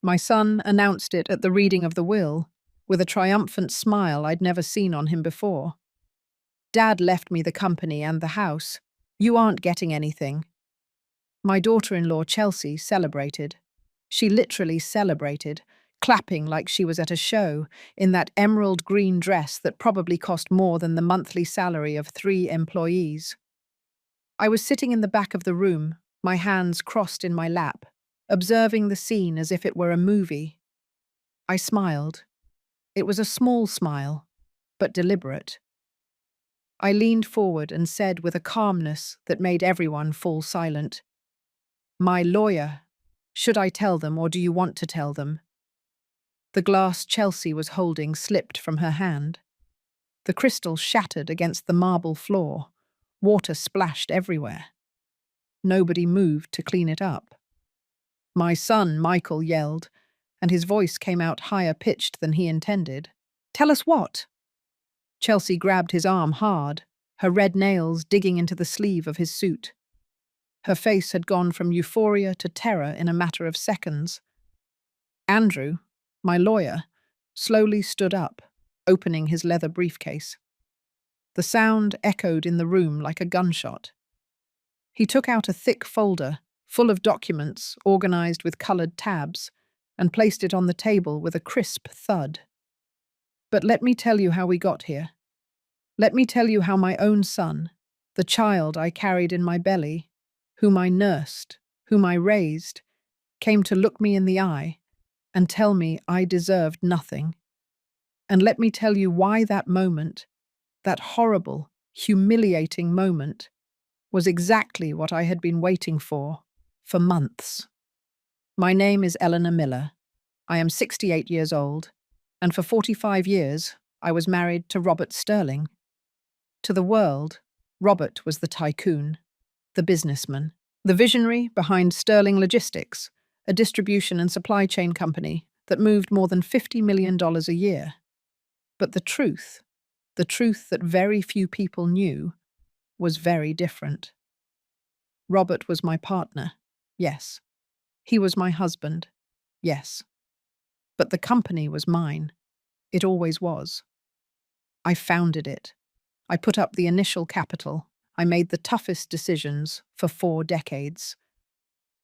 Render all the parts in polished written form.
My son announced it at the reading of the will, with a triumphant smile I'd never seen on him before. Dad left me the company and the house. You aren't getting anything. My daughter-in-law, Chelsea, celebrated. She literally celebrated, clapping like she was at a show, in that emerald green dress that probably cost more than the monthly salary of 3 employees. I was sitting in the back of the room, my hands crossed in my lap, observing the scene as if it were a movie. I smiled. It was a small smile, but deliberate. I leaned forward and said with a calmness that made everyone fall silent, "My lawyer. Should I tell them, or do you want to tell them?" The glass Chelsea was holding slipped from her hand. The crystal shattered against the marble floor. Water splashed everywhere. Nobody moved to clean it up. "My son," Michael yelled, and his voice came out higher-pitched than he intended. "Tell us what?" Chelsea grabbed his arm hard, her red nails digging into the sleeve of his suit. Her face had gone from euphoria to terror in a matter of seconds. Andrew, my lawyer, slowly stood up, opening his leather briefcase. The sound echoed in the room like a gunshot. He took out a thick folder, full of documents organized with colored tabs, and placed it on the table with a crisp thud. "But let me tell you how we got here. Let me tell you how my own son, the child I carried in my belly, whom I nursed, whom I raised, came to look me in the eye and tell me I deserved nothing. And let me tell you why that moment, that horrible, humiliating moment, was exactly what I had been waiting for months. My name is Eleanor Miller. I am 68 years old, and for 45 years I was married to Robert Sterling. To the world, Robert was the tycoon, the businessman, the visionary behind Sterling Logistics, a distribution and supply chain company that moved more than $50 million a year. But the truth that very few people knew, was very different. Robert was my partner, yes. He was my husband, yes. But the company was mine. It always was. I founded it. I put up the initial capital. I made the toughest decisions for 4 decades.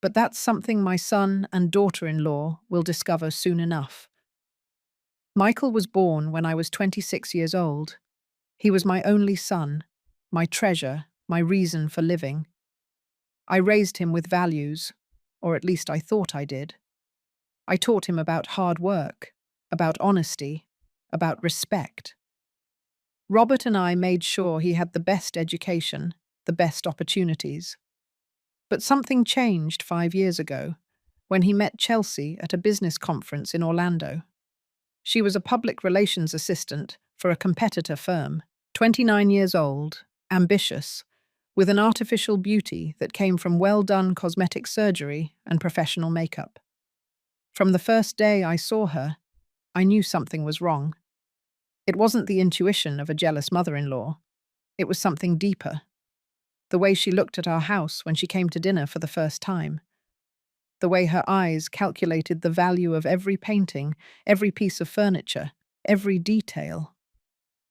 But that's something my son and daughter-in-law will discover soon enough. Michael was born when I was 26 years old. He was my only son, my treasure, my reason for living. I raised him with values, or at least I thought I did. I taught him about hard work, about honesty, about respect. Robert and I made sure he had the best education, the best opportunities. But something changed 5 years ago, when he met Chelsea at a business conference in Orlando. She was a public relations assistant for a competitor firm, 29 years old, ambitious, with an artificial beauty that came from well-done cosmetic surgery and professional makeup. From the first day I saw her, I knew something was wrong. It wasn't the intuition of a jealous mother-in-law. It was something deeper. The way she looked at our house when she came to dinner for the first time. The way her eyes calculated the value of every painting, every piece of furniture, every detail.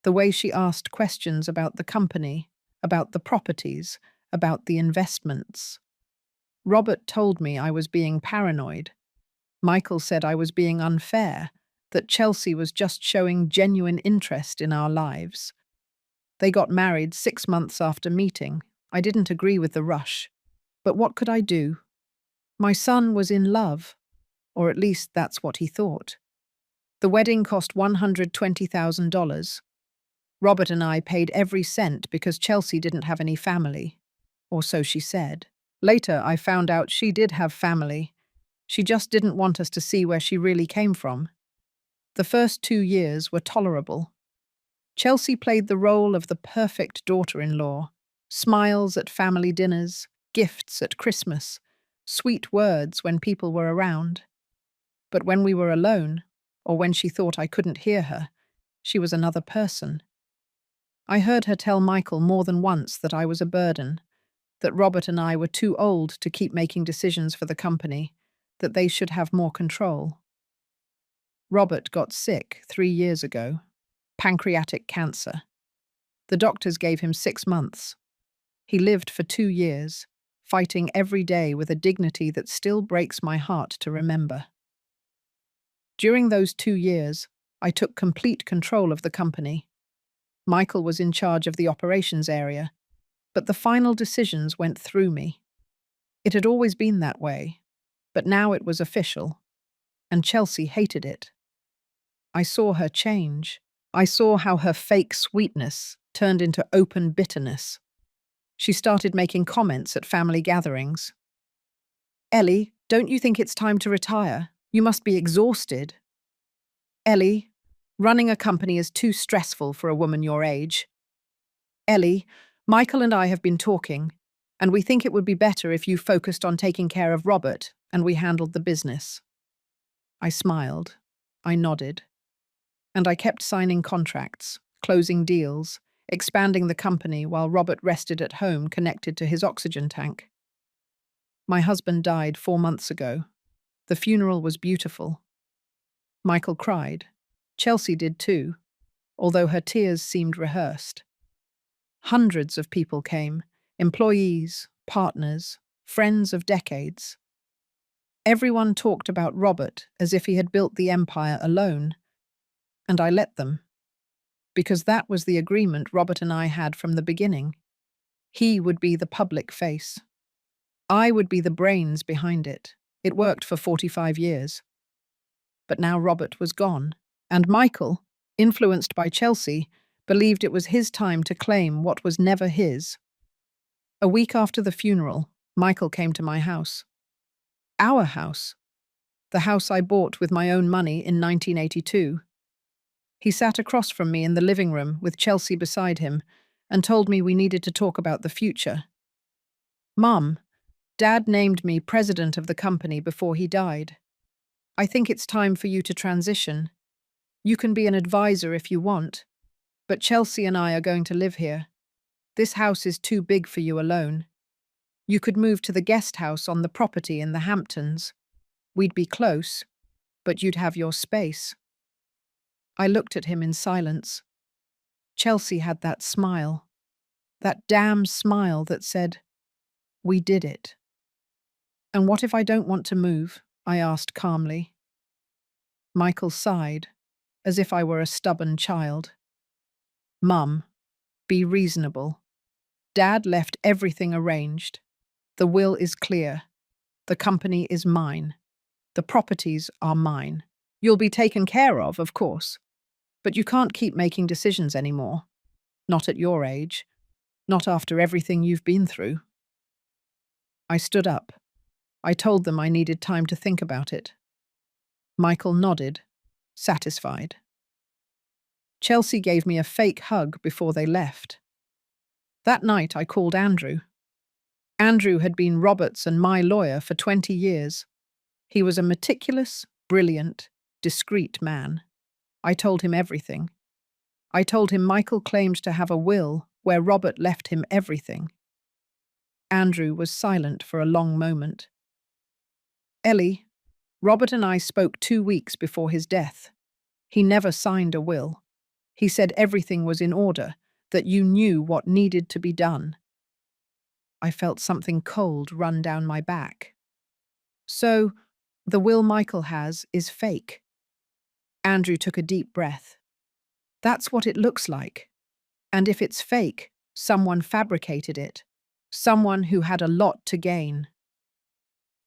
The way she asked questions about the company, about the properties, about the investments. Robert told me I was being paranoid. Michael said I was being unfair, that Chelsea was just showing genuine interest in our lives. They got married 6 months after meeting. I didn't agree with the rush. But what could I do? My son was in love, or at least that's what he thought. The wedding cost $120,000. Robert and I paid every cent because Chelsea didn't have any family, or so she said. Later, I found out she did have family. She just didn't want us to see where she really came from. The first 2 years were tolerable. Chelsea played the role of the perfect daughter-in-law. Smiles at family dinners, gifts at Christmas, sweet words when people were around. But when we were alone, or when she thought I couldn't hear her, she was another person. I heard her tell Michael more than once that I was a burden, that Robert and I were too old to keep making decisions for the company, that they should have more control. Robert got sick 3 years ago, pancreatic cancer. The doctors gave him 6 months. He lived for 2 years, fighting every day with a dignity that still breaks my heart to remember. During those 2 years, I took complete control of the company. Michael was in charge of the operations area, but the final decisions went through me. It had always been that way, but now it was official, and Chelsea hated it. I saw her change. I saw how her fake sweetness turned into open bitterness. She started making comments at family gatherings. "Ellie, don't you think it's time to retire? You must be exhausted." "Ellie, running a company is too stressful for a woman your age." "Ellie, Michael and I have been talking, and we think it would be better if you focused on taking care of Robert and we handled the business." I smiled. I nodded. And I kept signing contracts, closing deals, expanding the company while Robert rested at home connected to his oxygen tank. My husband died 4 months ago. The funeral was beautiful. Michael cried. Chelsea did too, although her tears seemed rehearsed. Hundreds of people came, employees, partners, friends of decades. Everyone talked about Robert as if he had built the empire alone, and I let them. Because that was the agreement Robert and I had from the beginning. He would be the public face. I would be the brains behind it. It worked for 45 years. But now Robert was gone, and Michael, influenced by Chelsea, believed it was his time to claim what was never his. A week after the funeral, Michael came to my house. Our house. The house I bought with my own money in 1982. He sat across from me in the living room with Chelsea beside him and told me we needed to talk about the future. "Mum, Dad named me president of the company before he died. I think it's time for you to transition. You can be an advisor if you want, but Chelsea and I are going to live here. This house is too big for you alone. You could move to the guest house on the property in the Hamptons. We'd be close, but you'd have your space." I looked at him in silence. Chelsea had that smile. That damn smile that said, "We did it." "And what if I don't want to move?" I asked calmly. Michael sighed, as if I were a stubborn child. "Mum, be reasonable. Dad left everything arranged. The will is clear. The company is mine. The properties are mine. You'll be taken care of course. But you can't keep making decisions anymore. Not at your age. Not after everything you've been through." I stood up. I told them I needed time to think about it. Michael nodded, satisfied. Chelsea gave me a fake hug before they left. That night I called Andrew. Andrew had been Robert's and my lawyer for 20 years. He was a meticulous, brilliant, discreet man. I told him everything. I told him Michael claimed to have a will where Robert left him everything. Andrew was silent for a long moment. "Ellie, Robert and I spoke 2 weeks before his death. He never signed a will. He said everything was in order, that you knew what needed to be done." I felt something cold run down my back. "So, the will Michael has is fake." Andrew took a deep breath. "That's what it looks like. And if it's fake, someone fabricated it. Someone who had a lot to gain."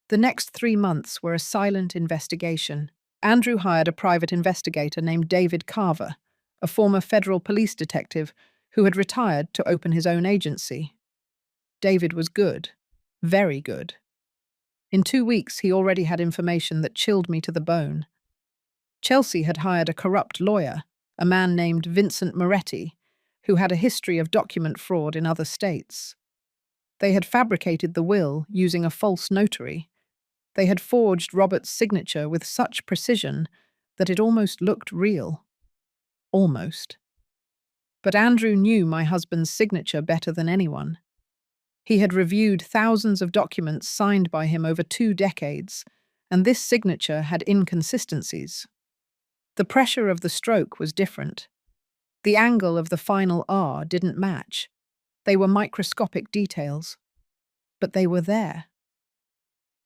The next 3 months were a silent investigation. Andrew hired a private investigator named David Carver, a former federal police detective who had retired to open his own agency. David was good, very good. In 2 weeks, he already had information that chilled me to the bone. Chelsea had hired a corrupt lawyer, a man named Vincent Moretti, who had a history of document fraud in other states. They had fabricated the will using a false notary. They had forged Robert's signature with such precision that it almost looked real. Almost. But Andrew knew my husband's signature better than anyone. He had reviewed thousands of documents signed by him over 2 decades and this signature had inconsistencies. The pressure of the stroke was different. The angle of the final R didn't match. They were microscopic details, but they were there.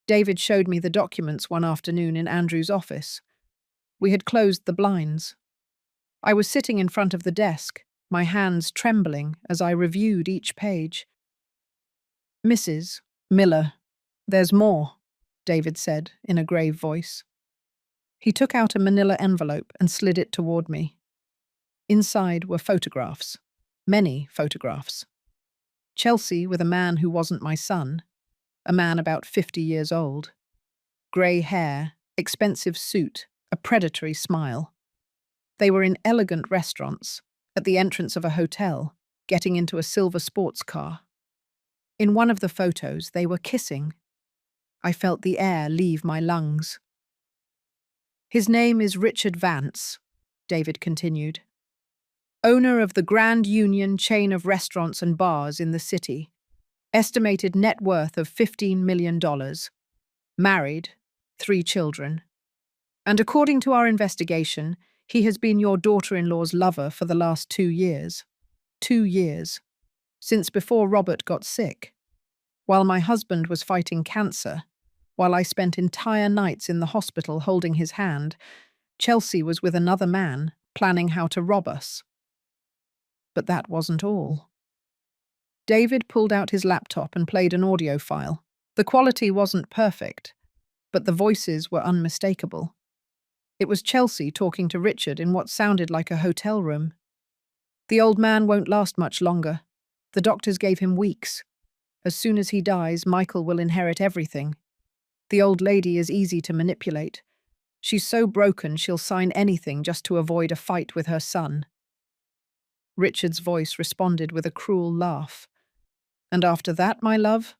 David showed me the documents one afternoon in Andrew's office. We had closed the blinds. I was sitting in front of the desk, my hands trembling as I reviewed each page. "Mrs. Miller, there's more," David said in a grave voice. He took out a manila envelope and slid it toward me. Inside were photographs, many photographs. Chelsea with a man who wasn't my son, a man about 50 years old. Grey hair, expensive suit, a predatory smile. They were in elegant restaurants, at the entrance of a hotel, getting into a silver sports car. In one of the photos, they were kissing. I felt the air leave my lungs. "His name is Richard Vance," David continued. "Owner of the Grand Union chain of restaurants and bars in the city. Estimated net worth of $15 million. Married, 3 children. And according to our investigation, he has been your daughter-in-law's lover for the last 2 years. 2 years. Since before Robert got sick. While my husband was fighting cancer, while I spent entire nights in the hospital holding his hand, Chelsea was with another man, planning how to rob us." But that wasn't all. David pulled out his laptop and played an audio file. The quality wasn't perfect, but the voices were unmistakable. It was Chelsea talking to Richard in what sounded like a hotel room. "The old man won't last much longer. The doctors gave him weeks. As soon as he dies, Michael will inherit everything. The old lady is easy to manipulate. She's so broken she'll sign anything just to avoid a fight with her son." Richard's voice responded with a cruel laugh. "And after that, my love?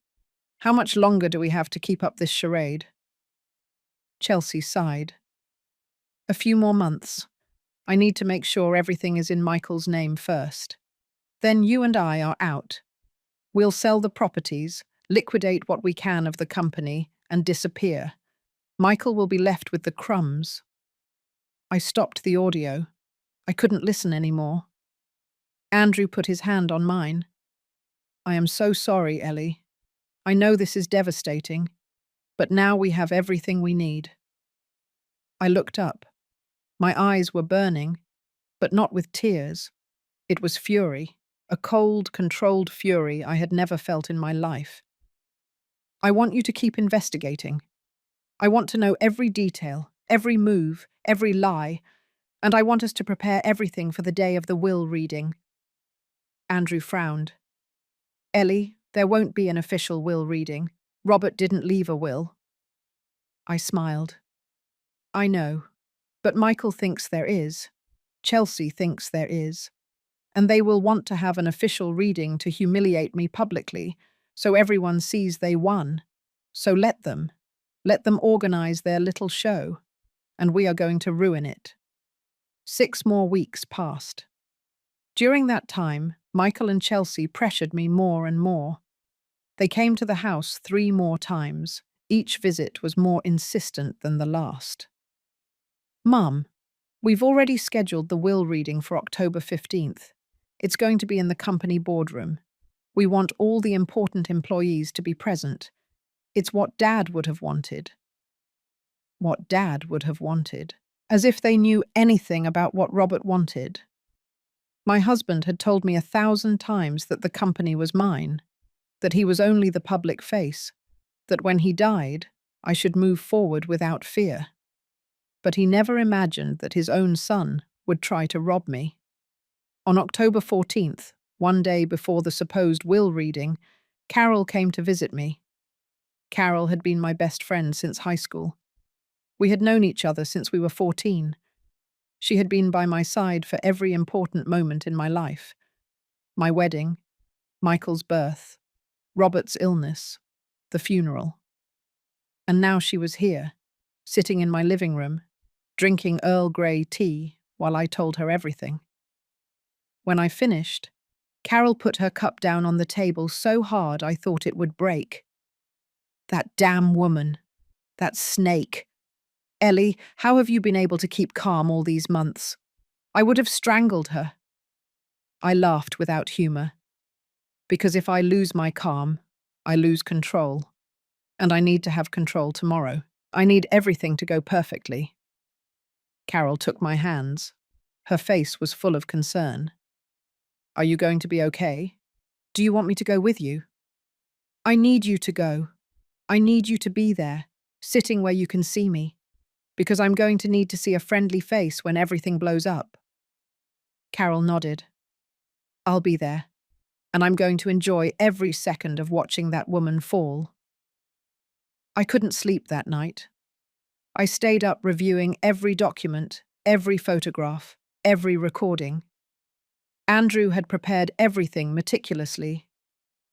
How much longer do we have to keep up this charade?" Chelsea sighed. "A few more months. I need to make sure everything is in Michael's name first. Then you and I are out. We'll sell the properties, liquidate what we can of the company, and disappear. Michael will be left with the crumbs." I stopped the audio. I couldn't listen anymore. Andrew put his hand on mine. "I am so sorry, Ellie. I know this is devastating, but now we have everything we need." I looked up. My eyes were burning, but not with tears. It was fury, a cold, controlled fury I had never felt in my life. "I want you to keep investigating. I want to know every detail, every move, every lie, and I want us to prepare everything for the day of the will reading." Andrew frowned. "Ellie, there won't be an official will reading. Robert didn't leave a will." I smiled. "I know, but Michael thinks there is. Chelsea thinks there is. And they will want to have an official reading to humiliate me publicly, so everyone sees they won. So let them. Let them organize their little show, and we are going to ruin it." 6 more weeks passed. During that time, Michael and Chelsea pressured me more and more. They came to the house 3 more times. Each visit was more insistent than the last. "Mum, we've already scheduled the will reading for October 15th. It's going to be in the company boardroom. We want all the important employees to be present. It's what Dad would have wanted." What Dad would have wanted. As if they knew anything about what Robert wanted. My husband had told me 1,000 times that the company was mine, that he was only the public face, that when he died, I should move forward without fear. But he never imagined that his own son would try to rob me. On October 14th, one day before the supposed will reading, Carol came to visit me. Carol had been my best friend since high school. We had known each other since we were 14. She had been by my side for every important moment in my life. My wedding, Michael's birth, Robert's illness, the funeral. And now she was here, sitting in my living room, drinking Earl Grey tea while I told her everything. When I finished, Carol put her cup down on the table so hard I thought it would break. "That damn woman," That snake. Ellie, how have you been able to keep calm all these months? I would have strangled her. I laughed without humor. Because if I lose my calm, I lose control. And I need to have control tomorrow. I need everything to go perfectly. Carol took my hands. Her face was full of concern. Are you going to be okay? Do you want me to go with you? I need you to go. I need you to be there, sitting where you can see me, because I'm going to need to see a friendly face when everything blows up. Carol nodded. I'll be there, and I'm going to enjoy every second of watching that woman fall. I couldn't sleep that night. I stayed up reviewing every document, every photograph, every recording. Andrew had prepared everything meticulously.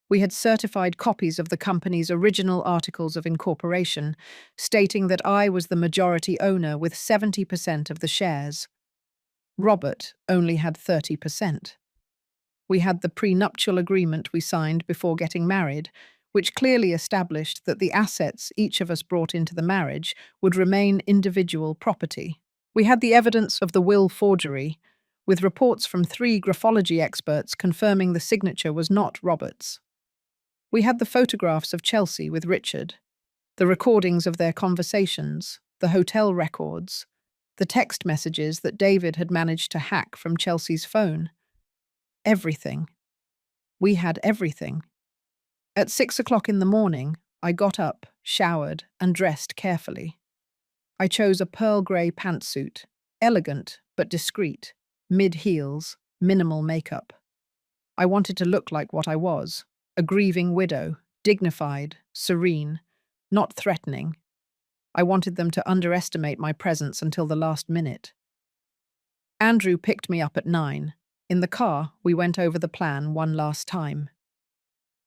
We had certified copies of the company's original articles of incorporation, stating that I was the majority owner with 70% of the shares. Robert only had 30%. We had the prenuptial agreement we signed before getting married, which clearly established that the assets each of us brought into the marriage would remain individual property. We had the evidence of the will forgery, with reports from 3 graphology experts confirming the signature was not Robert's. We had the photographs of Chelsea with Richard, the recordings of their conversations, the hotel records, the text messages that David had managed to hack from Chelsea's phone. Everything. We had everything. At 6 o'clock in the morning, I got up, showered, and dressed carefully. I chose a pearl grey pantsuit, elegant but discreet, mid-heels, minimal makeup. I wanted to look like what I was, a grieving widow, dignified, serene, not threatening. I wanted them to underestimate my presence until the last minute. Andrew picked me up at 9. In the car, we went over the plan one last time.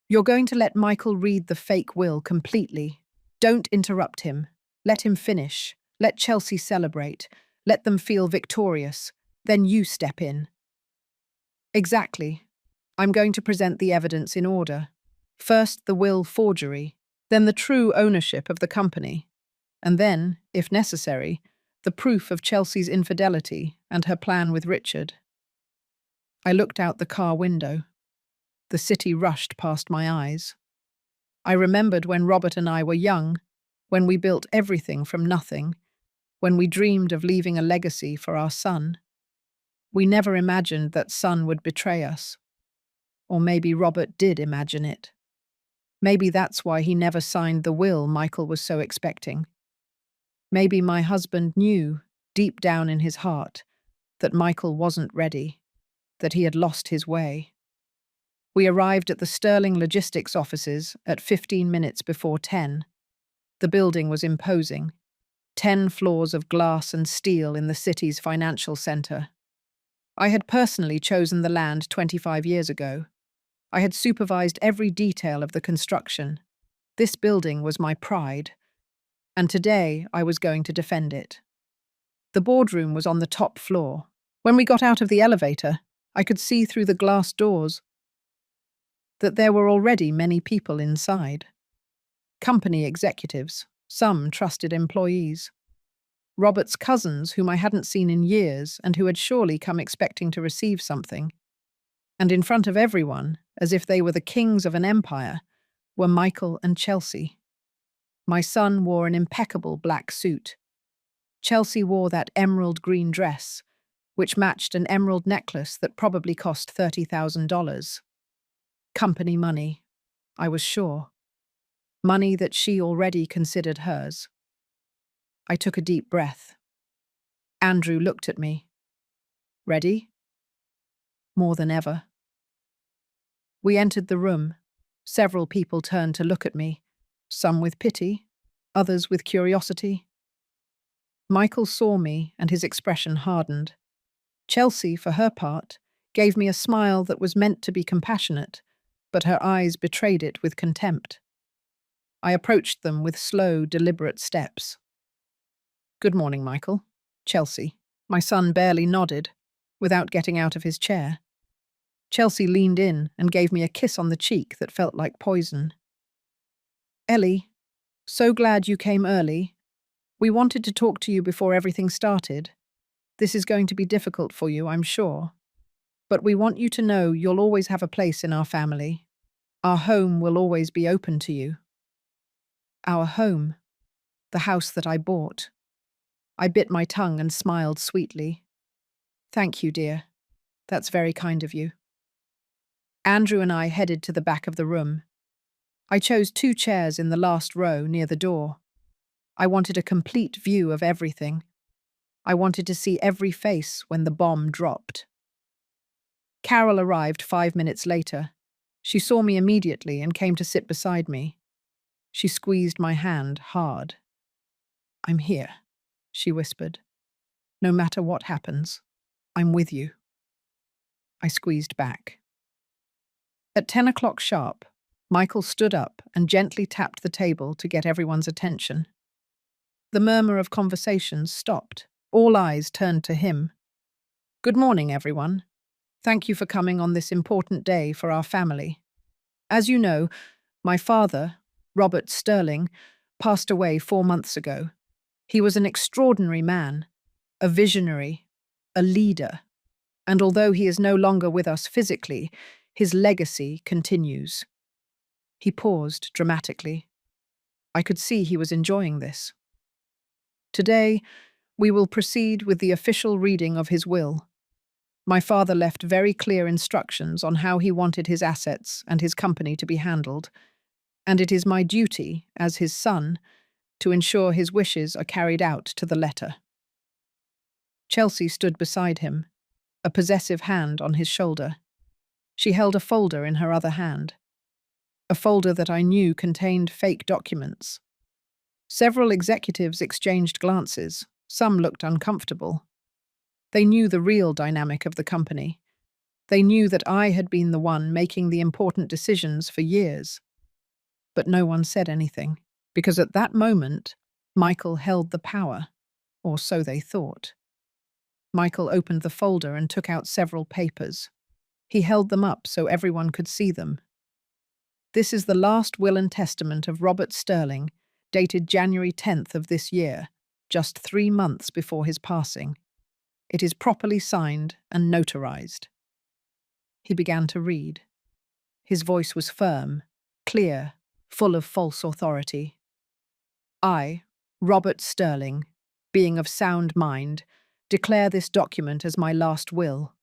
You're going to let Michael read the fake will completely. Don't interrupt him. Let him finish. Let Chelsea celebrate. Let them feel victorious. Then you step in. Exactly. I'm going to present the evidence in order. First, the will forgery, then the true ownership of the company, and then, if necessary, the proof of Chelsea's infidelity and her plan with Richard. I looked out the car window. The city rushed past my eyes. I remembered when Robert and I were young, when we built everything from nothing, when we dreamed of leaving a legacy for our son. We never imagined that son would betray us. Or maybe Robert did imagine it. Maybe that's why he never signed the will Michael was so expecting. Maybe my husband knew, deep down in his heart, that Michael wasn't ready, that he had lost his way. We arrived at the Sterling Logistics offices at 15 minutes before 10. The building was imposing. 10 floors of glass and steel in the city's financial center. I had personally chosen the land 25 years ago. I had supervised every detail of the construction. This building was my pride, and today I was going to defend it. The boardroom was on the top floor. When we got out of the elevator, I could see through the glass doors that there were already many people inside. Company executives, some trusted employees. Robert's cousins, whom I hadn't seen in years and who had surely come expecting to receive something. And in front of everyone, as if they were the kings of an empire, were Michael and Chelsea. My son wore an impeccable black suit. Chelsea wore that emerald green dress, which matched an emerald necklace that probably cost $30,000. Company money, I was sure. Money that she already considered hers. I took a deep breath. Andrew looked at me. Ready? More than ever. We entered the room. Several people turned to look at me, some with pity, others with curiosity. Michael saw me and his expression hardened. Chelsea, for her part, gave me a smile that was meant to be compassionate, but her eyes betrayed it with contempt. I approached them with slow, deliberate steps. Good morning, Michael. Chelsea. My son barely nodded, without getting out of his chair. Chelsea leaned in and gave me a kiss on the cheek that felt like poison. Ellie, So glad you came early. We wanted to talk to you before everything started. This is going to be difficult for you, I'm sure. But we want you to know you'll always have a place in our family. Our home will always be open to you. Our home, the house that I bought. I bit my tongue and smiled sweetly. Thank you, dear. That's very kind of you. Andrew and I headed to the back of the room. I chose 2 chairs in the last row near the door. I wanted a complete view of everything. I wanted to see every face when the bomb dropped. Carol arrived 5 minutes later. She saw me immediately and came to sit beside me. She squeezed my hand hard. "I'm here," she whispered. "No matter what happens, I'm with you." I squeezed back. At 10 o'clock sharp, Michael stood up and gently tapped the table to get everyone's attention. The murmur of conversations stopped. All eyes turned to him. "Good morning, everyone. Thank you for coming on this important day for our family. As you know, my father, Robert Sterling, passed away 4 months ago. He was an extraordinary man, a visionary, a leader, and although he is no longer with us physically, his legacy continues." He paused dramatically. I could see he was enjoying this. "Today, we will proceed with the official reading of his will. My father left very clear instructions on how he wanted his assets and his company to be handled, and it is my duty, as his son, to ensure his wishes are carried out to the letter." Chelsea stood beside him, a possessive hand on his shoulder. She held a folder in her other hand, a folder that I knew contained fake documents. Several executives exchanged glances. Some looked uncomfortable. They knew the real dynamic of the company. They knew that I had been the one making the important decisions for years. But no one said anything, because at that moment, Michael held the power, or so they thought. Michael opened the folder and took out several papers. He held them up so everyone could see them. "This is the last will and testament of Robert Sterling, dated January 10th of this year, just 3 months before his passing. It is properly signed and notarized." He began to read. His voice was firm, clear, full of false authority. "I, Robert Sterling, being of sound mind, declare this document as my last will.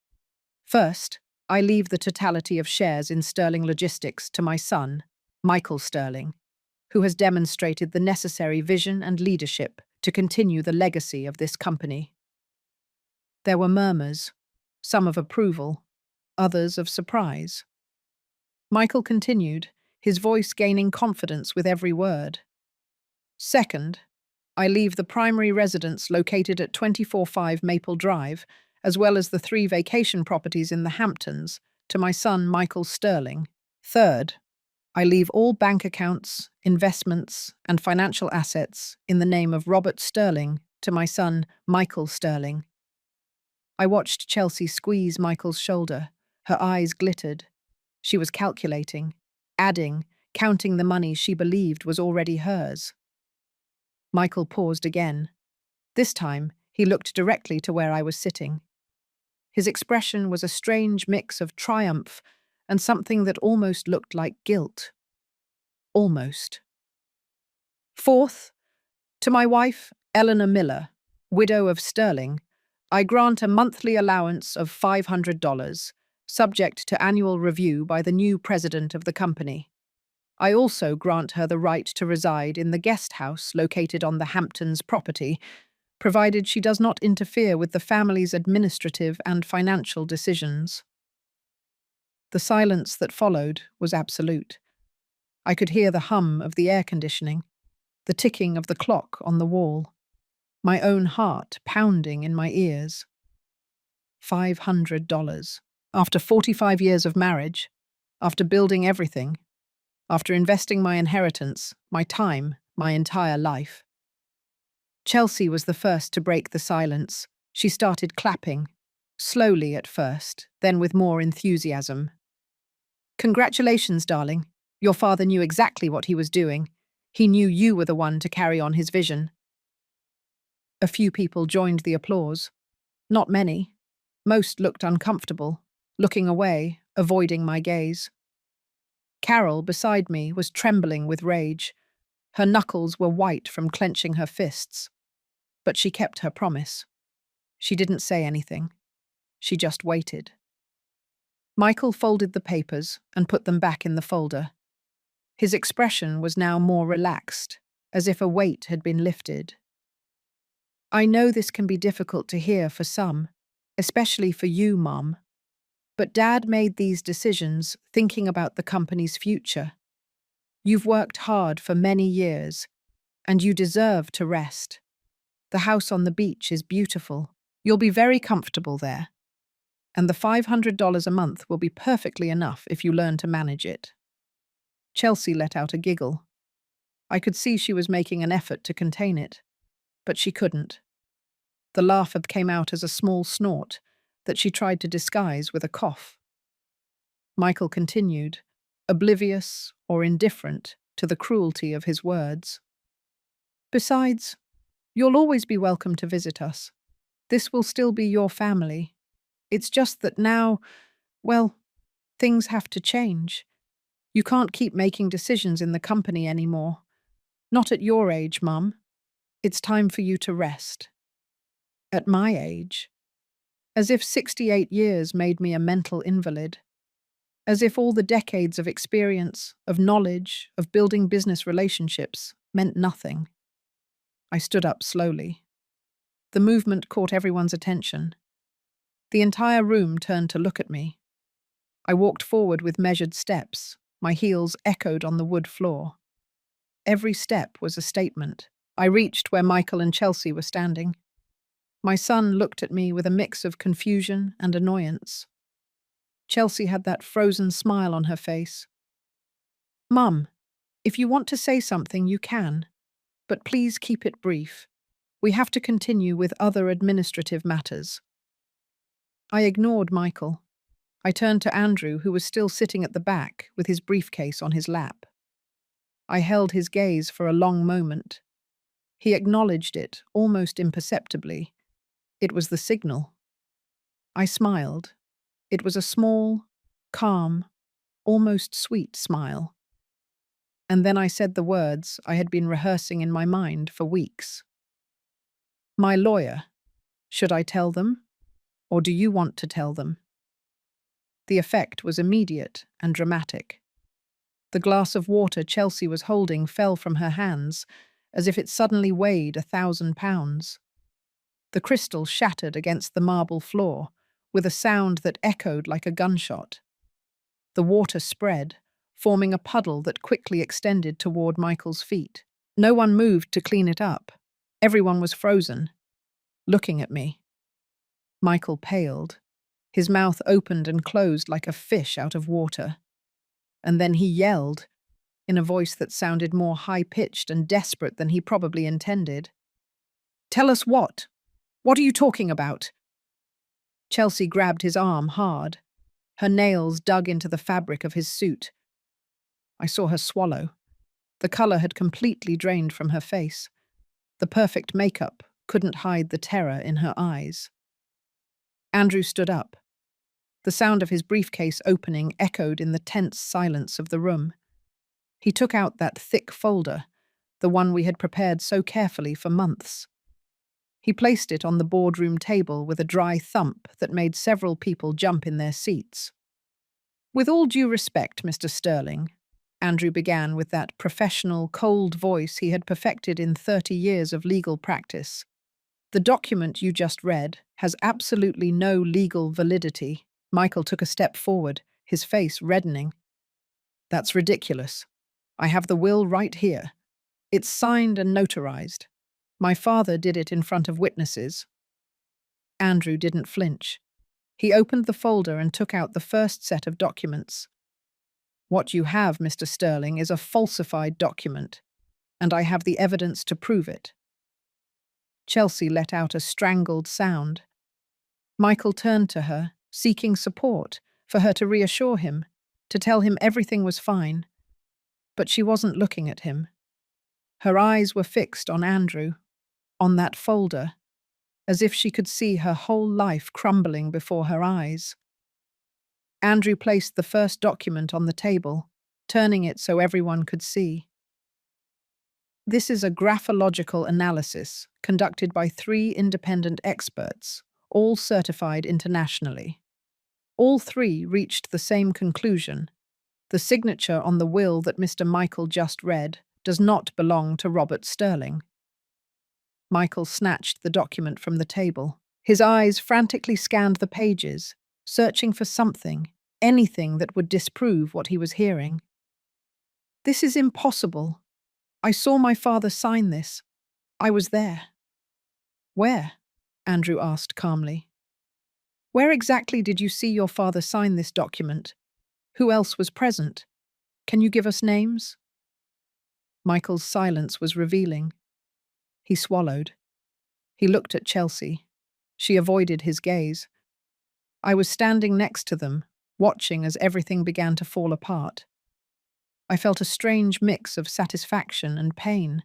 First, I leave the totality of shares in Sterling Logistics to my son, Michael Sterling, who has demonstrated the necessary vision and leadership to continue the legacy of this company." There were murmurs, some of approval, others of surprise. Michael continued, his voice gaining confidence with every word. "Second, I leave the primary residence located at 245 Maple Drive, as well as the 3 vacation properties in the Hamptons, to my son Michael Sterling. Third, I leave all bank accounts, investments, and financial assets in the name of Robert Sterling to my son Michael Sterling." I watched Chelsea squeeze Michael's shoulder. Her eyes glittered. She was calculating, adding, counting the money she believed was already hers. Michael paused again. This time, he looked directly to where I was sitting. His expression was a strange mix of triumph and something that almost looked like guilt. Almost. "Fourth, to my wife, Eleanor Miller, widow of Sterling, I grant a monthly allowance of $500, subject to annual review by the new president of the company. I also grant her the right to reside in the guest house located on the Hamptons property, provided she does not interfere with the family's administrative and financial decisions." The silence that followed was absolute. I could hear the hum of the air conditioning, the ticking of the clock on the wall, my own heart pounding in my ears. $500. After 45 years of marriage, after building everything, after investing my inheritance, my time, my entire life. Chelsea was the first to break the silence. She started clapping, slowly at first, then with more enthusiasm. "Congratulations, darling. Your father knew exactly what he was doing. He knew you were the one to carry on his vision. A few people joined the applause. Not many. Most looked uncomfortable, looking away, avoiding my gaze. Carol, beside me, was trembling with rage. Her knuckles were white from clenching her fists. But she kept her promise. She didn't say anything. She just waited. Michael folded the papers and put them back in the folder. His expression was now more relaxed, as if a weight had been lifted. I know this can be difficult to hear for some, especially for you, Mom. But Dad made these decisions thinking about the company's future. You've worked hard for many years, and you deserve to rest. The house on the beach is beautiful. You'll be very comfortable there. And the $500 a month will be perfectly enough if you learn to manage it. Chelsea let out a giggle. I could see she was making an effort to contain it, but she couldn't. The laugh came out as a small snort that she tried to disguise with a cough. Michael continued, oblivious or indifferent to the cruelty of his words. Besides, you'll always be welcome to visit us. This will still be your family. It's just that now, well, things have to change. You can't keep making decisions in the company anymore. Not at your age, Mum. It's time for you to rest. At my age? As if 68 years made me a mental invalid. As if all the decades of experience, of knowledge, of building business relationships meant nothing. I stood up slowly. The movement caught everyone's attention. The entire room turned to look at me. I walked forward with measured steps. My heels echoed on the wood floor. Every step was a statement. I reached where Michael and Chelsea were standing. My son looked at me with a mix of confusion and annoyance. Chelsea had that frozen smile on her face. Mum, if you want to say something, you can, but please keep it brief. We have to continue with other administrative matters. I ignored Michael. I turned to Andrew, who was still sitting at the back with his briefcase on his lap. I held his gaze for a long moment. He acknowledged it, almost imperceptibly. It was the signal. I smiled. It was a small, calm, almost sweet smile. And then I said the words I had been rehearsing in my mind for weeks. My lawyer. Should I tell them? Or do you want to tell them? The effect was immediate and dramatic. The glass of water Chelsea was holding fell from her hands, as if it suddenly weighed 1,000 pounds. The crystal shattered against the marble floor, with a sound that echoed like a gunshot. The water spread, forming a puddle that quickly extended toward Michael's feet. No one moved to clean it up. Everyone was frozen, looking at me. Michael paled. His mouth opened and closed like a fish out of water. And then he yelled, in a voice that sounded more high-pitched and desperate than he probably intended. "Tell us what? What are you talking about?" Chelsea grabbed his arm hard. Her nails dug into the fabric of his suit. I saw her swallow. The color had completely drained from her face. The perfect makeup couldn't hide the terror in her eyes. Andrew stood up. The sound of his briefcase opening echoed in the tense silence of the room. He took out that thick folder, the one we had prepared so carefully for months. He placed it on the boardroom table with a dry thump that made several people jump in their seats. "With all due respect, Mr. Sterling," Andrew began with that professional, cold voice he had perfected in 30 years of legal practice. "The document you just read has absolutely no legal validity." Michael took a step forward, his face reddening. "That's ridiculous. I have the will right here. It's signed and notarized. My father did it in front of witnesses." Andrew didn't flinch. He opened the folder and took out the first set of documents. "What you have, Mr. Sterling, is a falsified document, and I have the evidence to prove it." Chelsea let out a strangled sound. Michael turned to her, seeking support, for her to reassure him, to tell him everything was fine. But she wasn't looking at him. Her eyes were fixed on Andrew, on that folder, as if she could see her whole life crumbling before her eyes. Andrew placed the first document on the table, turning it so everyone could see. This is a graphological analysis conducted by 3 independent experts, all certified internationally. All 3 reached the same conclusion. The signature on the will that Mr. Michael just read does not belong to Robert Sterling. Michael snatched the document from the table. His eyes frantically scanned the pages, searching for something, anything that would disprove what he was hearing. "This is impossible. I saw my father sign this. I was there." "Where?" Andrew asked calmly. "Where exactly did you see your father sign this document? Who else was present? Can you give us names?" Michael's silence was revealing. He swallowed. He looked at Chelsea. She avoided his gaze. I was standing next to them, watching as everything began to fall apart. I felt a strange mix of satisfaction and pain,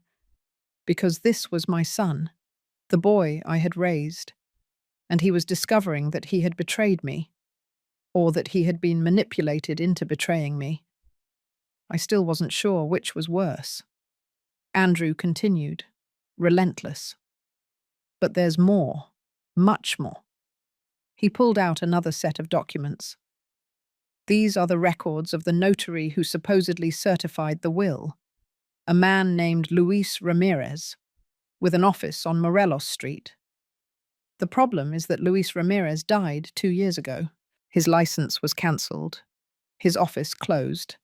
because this was my son, the boy I had raised, and he was discovering that he had betrayed me, or that he had been manipulated into betraying me. I still wasn't sure which was worse. Andrew continued, relentless. "But there's more, much more." He pulled out another set of documents. "These are the records of the notary who supposedly certified the will, a man named Luis Ramirez, with an office on Morelos Street. The problem is that Luis Ramirez died 2 years ago. His license was cancelled. His office closed.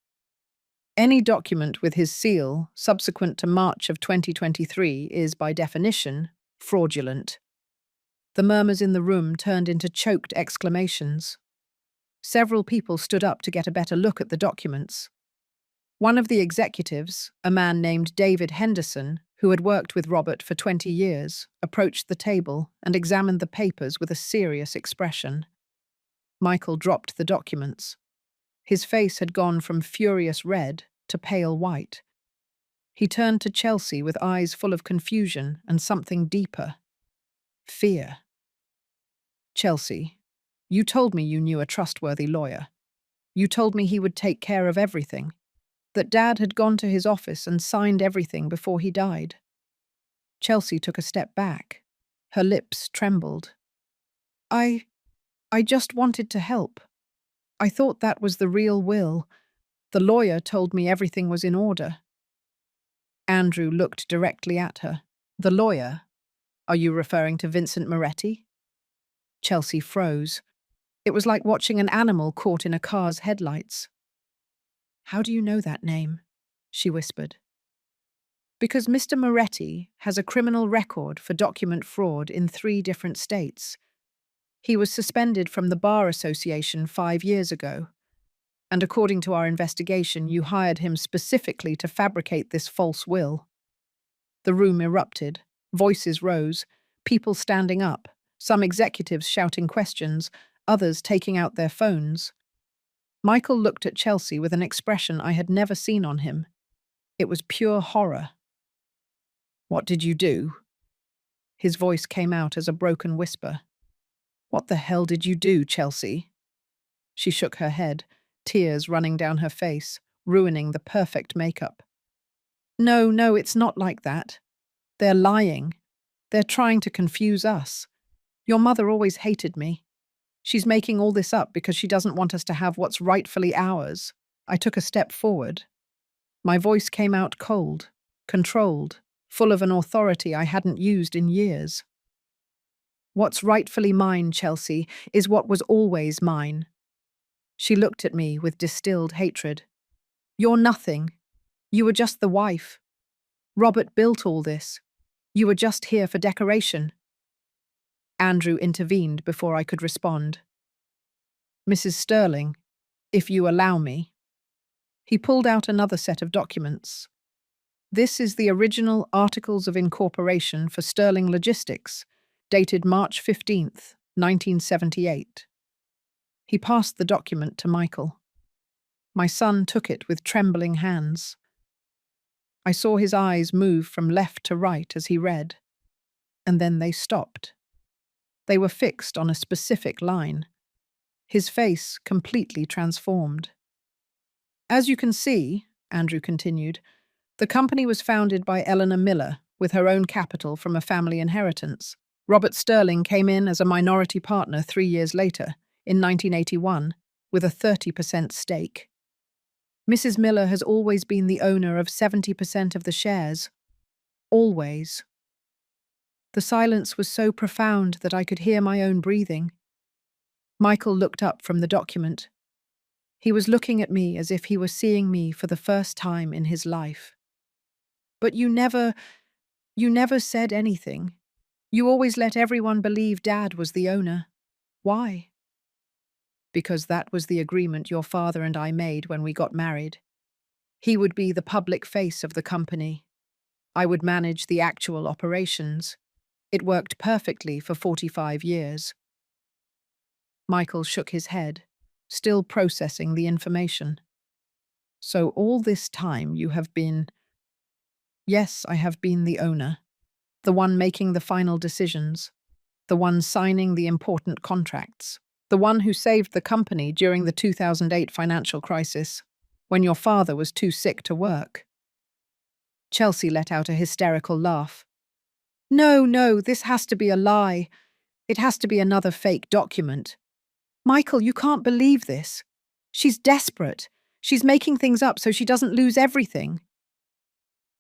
Any document with his seal subsequent to March of 2023 is, by definition, fraudulent." The murmurs in the room turned into choked exclamations. Several people stood up to get a better look at the documents. One of the executives, a man named David Henderson, who had worked with Robert for 20 years, approached the table and examined the papers with a serious expression. Michael dropped the documents. His face had gone from furious red to pale white. He turned to Chelsea with eyes full of confusion and something deeper. Fear. "Chelsea, you told me you knew a trustworthy lawyer. You told me he would take care of everything, that Dad had gone to his office and signed everything before he died." Chelsea took a step back. Her lips trembled. I just wanted to help. I thought that was the real will. The lawyer told me everything was in order." Andrew looked directly at her. "The lawyer? Are you referring to Vincent Moretti?" Chelsea froze. It was like watching an animal caught in a car's headlights. "How do you know that name?" she whispered. "Because Mr. Moretti has a criminal record for document fraud in 3 different states. He was suspended from the Bar Association 5 years ago, and according to our investigation, you hired him specifically to fabricate this false will." The room erupted. Voices rose, people standing up, some executives shouting questions, others taking out their phones. Michael looked at Chelsea with an expression I had never seen on him. It was pure horror. "What did you do?" His voice came out as a broken whisper. "What the hell did you do, Chelsea?" She shook her head, tears running down her face, ruining the perfect makeup. No, it's not like that. They're lying. They're trying to confuse us. Your mother always hated me. She's making all this up because she doesn't want us to have what's rightfully ours." I took a step forward. My voice came out cold, controlled, full of an authority I hadn't used in years. "What's rightfully mine, Chelsea, is what was always mine." She looked at me with distilled hatred. "You're nothing. You were just the wife. Robert built all this. You were just here for decoration." Andrew intervened before I could respond. "Mrs. Sterling, if you allow me." He pulled out another set of documents. "This is the original Articles of Incorporation for Sterling Logistics, dated March 15th, 1978. He passed the document to Michael. My son took it with trembling hands. I saw his eyes move from left to right as he read, and then they stopped. They were fixed on a specific line. His face completely transformed. As you can see, Andrew continued, the company was founded by Eleanor Miller with her own capital from a family inheritance. Robert Sterling came in as a minority partner 3 years later, in 1981, with a 30% stake. Mrs. Miller has always been the owner of 70% of the shares. Always. The silence was so profound that I could hear my own breathing. Michael looked up from the document. He was looking at me as if he were seeing me for the first time in his life. But you never said anything. You always let everyone believe Dad was the owner. Why? Because that was the agreement your father and I made when we got married. He would be the public face of the company. I would manage the actual operations. It worked perfectly for 45 years. Michael shook his head, still processing the information. So all this time you have been... Yes, I have been the owner, the one making the final decisions, the one signing the important contracts, the one who saved the company during the 2008 financial crisis, when your father was too sick to work. Chelsea let out a hysterical laugh. No, this has to be a lie. It has to be another fake document. Michael, you can't believe this. She's desperate. She's making things up so she doesn't lose everything.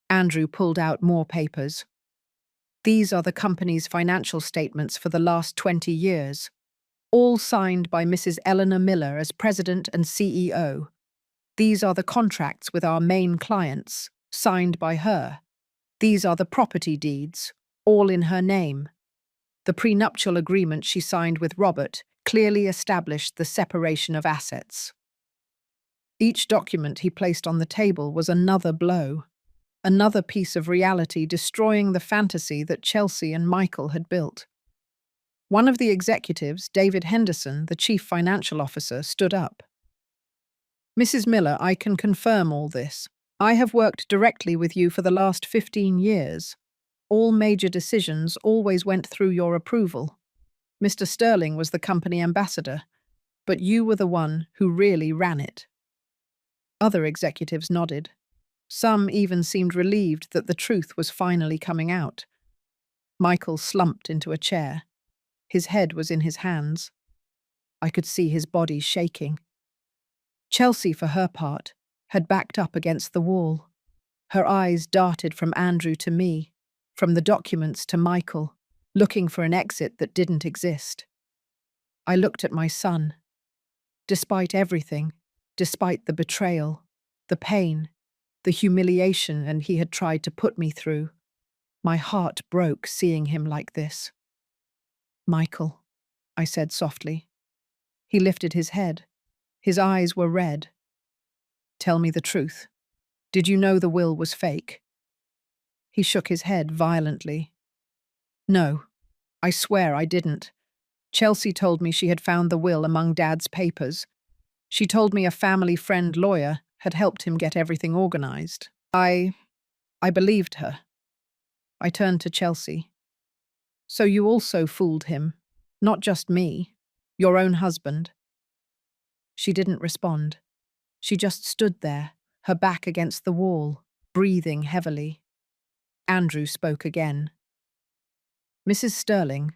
Andrew pulled out more papers. These are the company's financial statements for the last 20 years, all signed by Mrs. Eleanor Miller as president and CEO. These are the contracts with our main clients, signed by her. These are the property deeds, all in her name. The prenuptial agreement she signed with Robert clearly established the separation of assets. Each document he placed on the table was another blow, another piece of reality destroying the fantasy that Chelsea and Michael had built. One of the executives, David Henderson, the chief financial officer, stood up. Mrs. Miller, I can confirm all this. I have worked directly with you for the last 15 years. All major decisions always went through your approval. Mr. Sterling was the company ambassador, but you were the one who really ran it. Other executives nodded. Some even seemed relieved that the truth was finally coming out. Michael slumped into a chair. His head was in his hands. I could see his body shaking. Chelsea, for her part, had backed up against the wall. Her eyes darted from Andrew to me, from the documents to Michael, looking for an exit that didn't exist. I looked at my son. Despite everything, despite the betrayal, the pain, the humiliation and he had tried to put me through, my heart broke seeing him like this. Michael, I said softly. He lifted his head. His eyes were red. Tell me the truth. Did you know the will was fake? He shook his head violently. No, I swear I didn't. Chelsea told me she had found the will among Dad's papers. She told me a family friend lawyer had helped him get everything organized. I believed her. I turned to Chelsea. So you also fooled him, not just me, your own husband. She didn't respond. She just stood there, her back against the wall, breathing heavily. Andrew spoke again. Mrs. Sterling,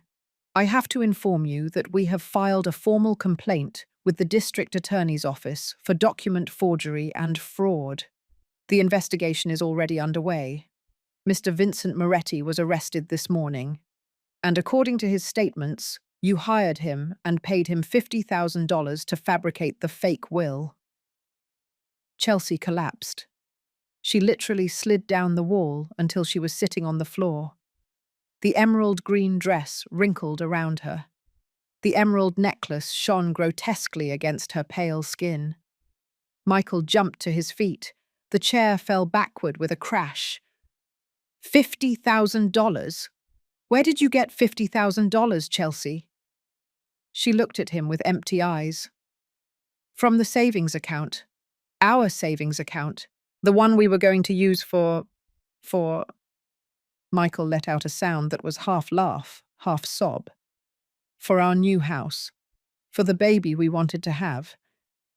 I have to inform you that we have filed a formal complaint with the District Attorney's Office for document forgery and fraud. The investigation is already underway. Mr. Vincent Moretti was arrested this morning, and according to his statements, you hired him and paid him $50,000 to fabricate the fake will. Chelsea collapsed. She literally slid down the wall until she was sitting on the floor. The emerald green dress wrinkled around her. The emerald necklace shone grotesquely against her pale skin. Michael jumped to his feet. The chair fell backward with a crash. $50,000? Where did you get $50,000, Chelsea? She looked at him with empty eyes. From the savings account. Our savings account. The one we were going to use for... For Michael let out a sound that was half laugh, half sob. For our new house. For the baby we wanted to have.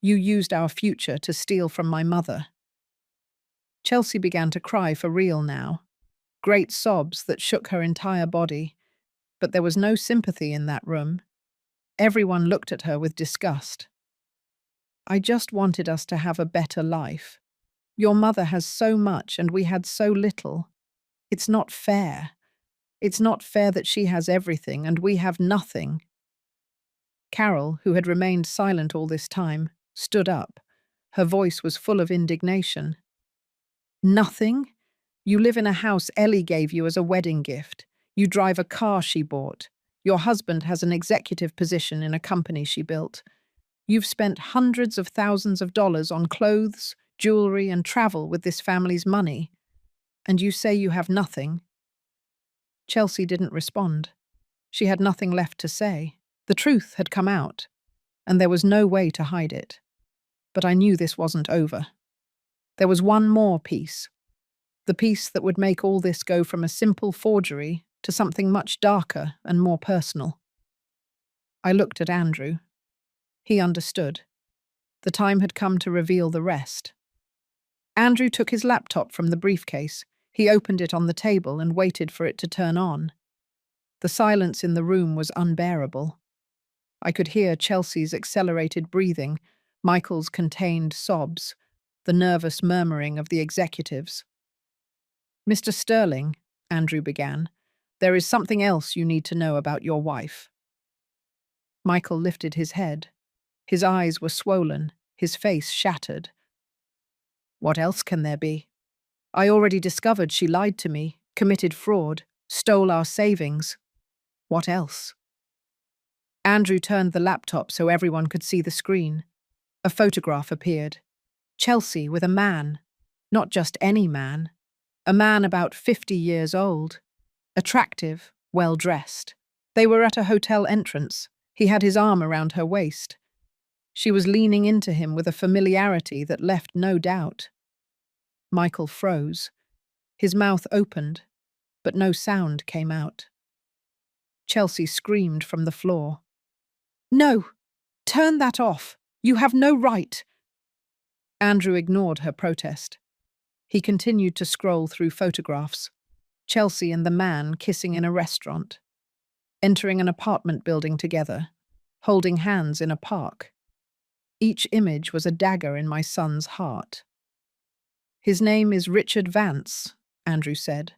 You used our future to steal from my mother. Chelsea began to cry for real now. Great sobs that shook her entire body. But there was no sympathy in that room. Everyone looked at her with disgust. I just wanted us to have a better life. Your mother has so much and we had so little. It's not fair. It's not fair that she has everything and we have nothing. Carol, who had remained silent all this time, stood up. Her voice was full of indignation. Nothing? You live in a house Ellie gave you as a wedding gift. You drive a car she bought. Your husband has an executive position in a company she built. You've spent hundreds of thousands of dollars on clothes, jewelry, and travel with this family's money. And you say you have nothing? Chelsea didn't respond. She had nothing left to say. The truth had come out, and there was no way to hide it. But I knew this wasn't over. There was one more piece. The piece that would make all this go from a simple forgery to something much darker and more personal. I looked at Andrew. He understood. The time had come to reveal the rest. Andrew took his laptop from the briefcase. He opened it on the table and waited for it to turn on. The silence in the room was unbearable. I could hear Chelsea's accelerated breathing, Michael's contained sobs, the nervous murmuring of the executives. Mr. Sterling, Andrew began, there is something else you need to know about your wife. Michael lifted his head. His eyes were swollen, his face shattered. What else can there be? I already discovered she lied to me, committed fraud, stole our savings. What else? Andrew turned the laptop so everyone could see the screen. A photograph appeared. Chelsea with a man. Not just any man. A man about 50 years old. Attractive, well-dressed. They were at a hotel entrance. He had his arm around her waist. She was leaning into him with a familiarity that left no doubt. Michael froze. His mouth opened, but no sound came out. Chelsea screamed from the floor. No! Turn that off! You have no right! Andrew ignored her protest. He continued to scroll through photographs. Chelsea and the man kissing in a restaurant. Entering an apartment building together. Holding hands in a park. Each image was a dagger in my son's heart. His name is Richard Vance, Andrew said.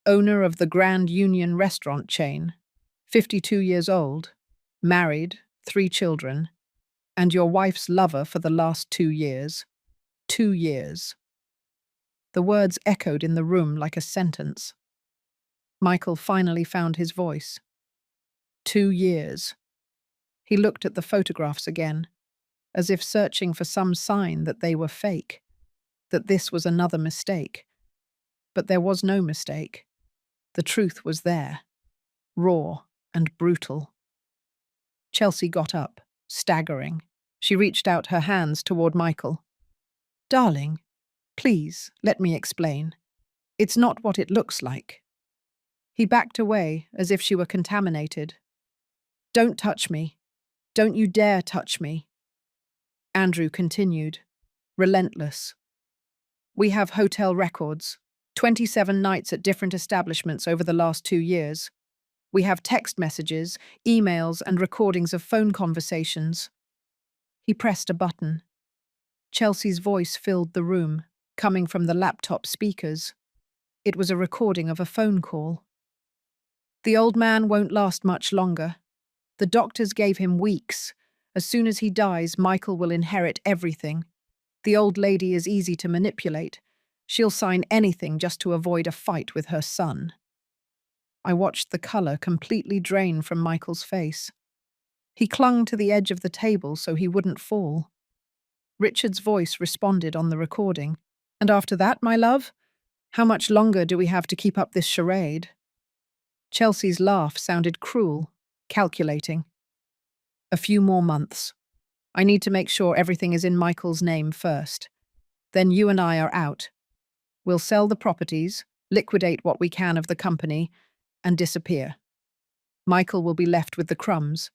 Owner of the Grand Union restaurant chain. 52 years old. Married, 3 children. And your wife's lover for the last 2 years. 2 years. The words echoed in the room like a sentence. Michael finally found his voice. 2 years. He looked at the photographs again, as if searching for some sign that they were fake, that this was another mistake. But there was no mistake. The truth was there, raw and brutal. Chelsea got up, staggering. She reached out her hands toward Michael. Darling, please, let me explain. It's not what it looks like. He backed away as if she were contaminated. Don't touch me. Don't you dare touch me. Andrew continued, relentless. We have hotel records, 27 nights at different establishments over the last 2 years. We have text messages, emails, and recordings of phone conversations. He pressed a button. Chelsea's voice filled the room, coming from the laptop speakers. It was a recording of a phone call. The old man won't last much longer. The doctors gave him weeks. As soon as he dies, Michael will inherit everything. The old lady is easy to manipulate. She'll sign anything just to avoid a fight with her son. I watched the colour completely drain from Michael's face. He clung to the edge of the table so he wouldn't fall. Richard's voice responded on the recording. And after that, my love? How much longer do we have to keep up this charade? Chelsea's laugh sounded cruel, calculating. A few more months. I need to make sure everything is in Michael's name first. Then you and I are out. We'll sell the properties, liquidate what we can of the company, and disappear. Michael will be left with the crumbs.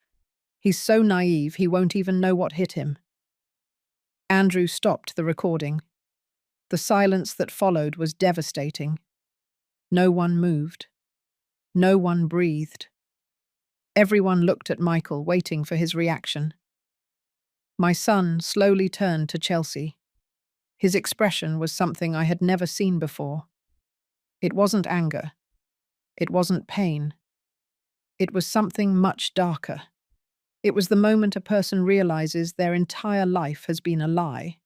He's so naive he won't even know what hit him. Andrew stopped the recording. The silence that followed was devastating. No one moved. No one breathed. Everyone looked at Michael, waiting for his reaction. My son slowly turned to Chelsea. His expression was something I had never seen before. It wasn't anger. It wasn't pain. It was something much darker. It was the moment a person realizes their entire life has been a lie.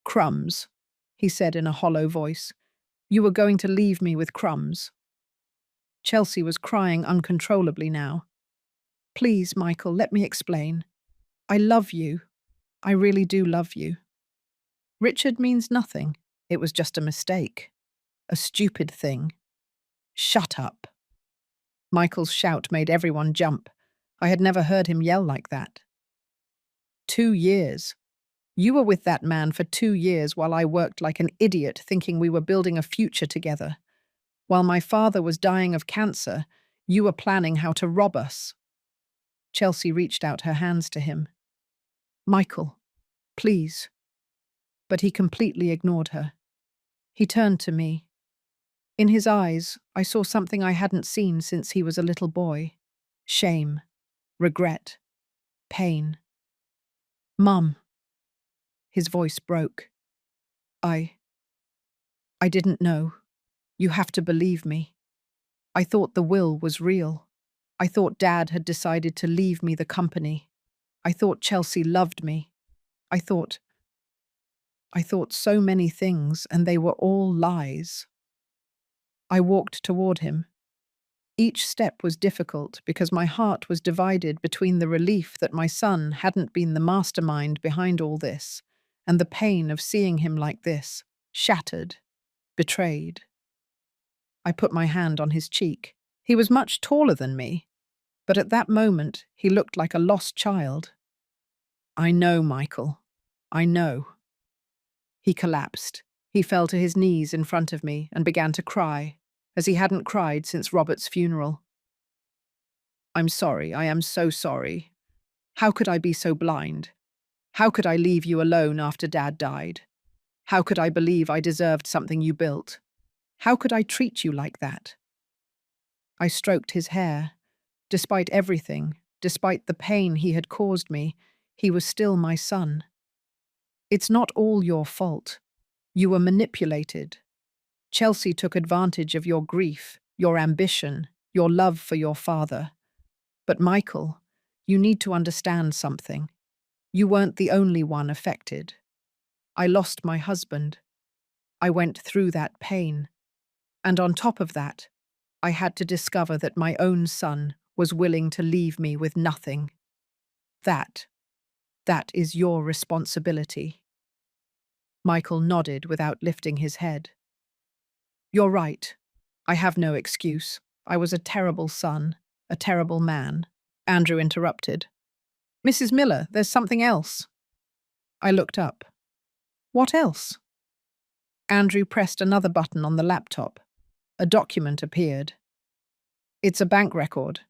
"Crumbs," he said in a hollow voice. "You were going to leave me with crumbs." Chelsea was crying uncontrollably now. "Please, Michael, let me explain. I love you. I really do love you. Richard means nothing. It was just a mistake. A stupid thing. Shut up." Michael's shout made everyone jump. I had never heard him yell like that. 2 years. You were with that man for 2 years while I worked like an idiot thinking we were building a future together. While my father was dying of cancer, you were planning how to rob us. Chelsea reached out her hands to him. "Michael, please." But he completely ignored her. He turned to me. In his eyes, I saw something I hadn't seen since he was a little boy. Shame, regret, pain. "Mum." His voice broke. I didn't know. You have to believe me. I thought the will was real. I thought Dad had decided to leave me the company. I thought Chelsea loved me. I thought so many things, and they were all lies." I walked toward him. Each step was difficult because my heart was divided between the relief that my son hadn't been the mastermind behind all this and the pain of seeing him like this, shattered, betrayed. I put my hand on his cheek. He was much taller than me, but at that moment he looked like a lost child. "I know, Michael. I know." He collapsed. He fell to his knees in front of me and began to cry, as he hadn't cried since Robert's funeral. "I'm sorry, I am so sorry. How could I be so blind? How could I leave you alone after Dad died? How could I believe I deserved something you built? How could I treat you like that?" I stroked his hair. Despite everything, despite the pain he had caused me, he was still my son. "It's not all your fault. You were manipulated. Chelsea took advantage of your grief, your ambition, your love for your father. But Michael, you need to understand something. You weren't the only one affected. I lost my husband. I went through that pain. And on top of that, I had to discover that my own son was willing to leave me with nothing. That is your responsibility." Michael nodded without lifting his head. "You're right. I have no excuse. I was a terrible son, a terrible man." Andrew interrupted. "Mrs. Miller, there's something else." I looked up. "What else?" Andrew pressed another button on the laptop. A document appeared. "It's a bank record.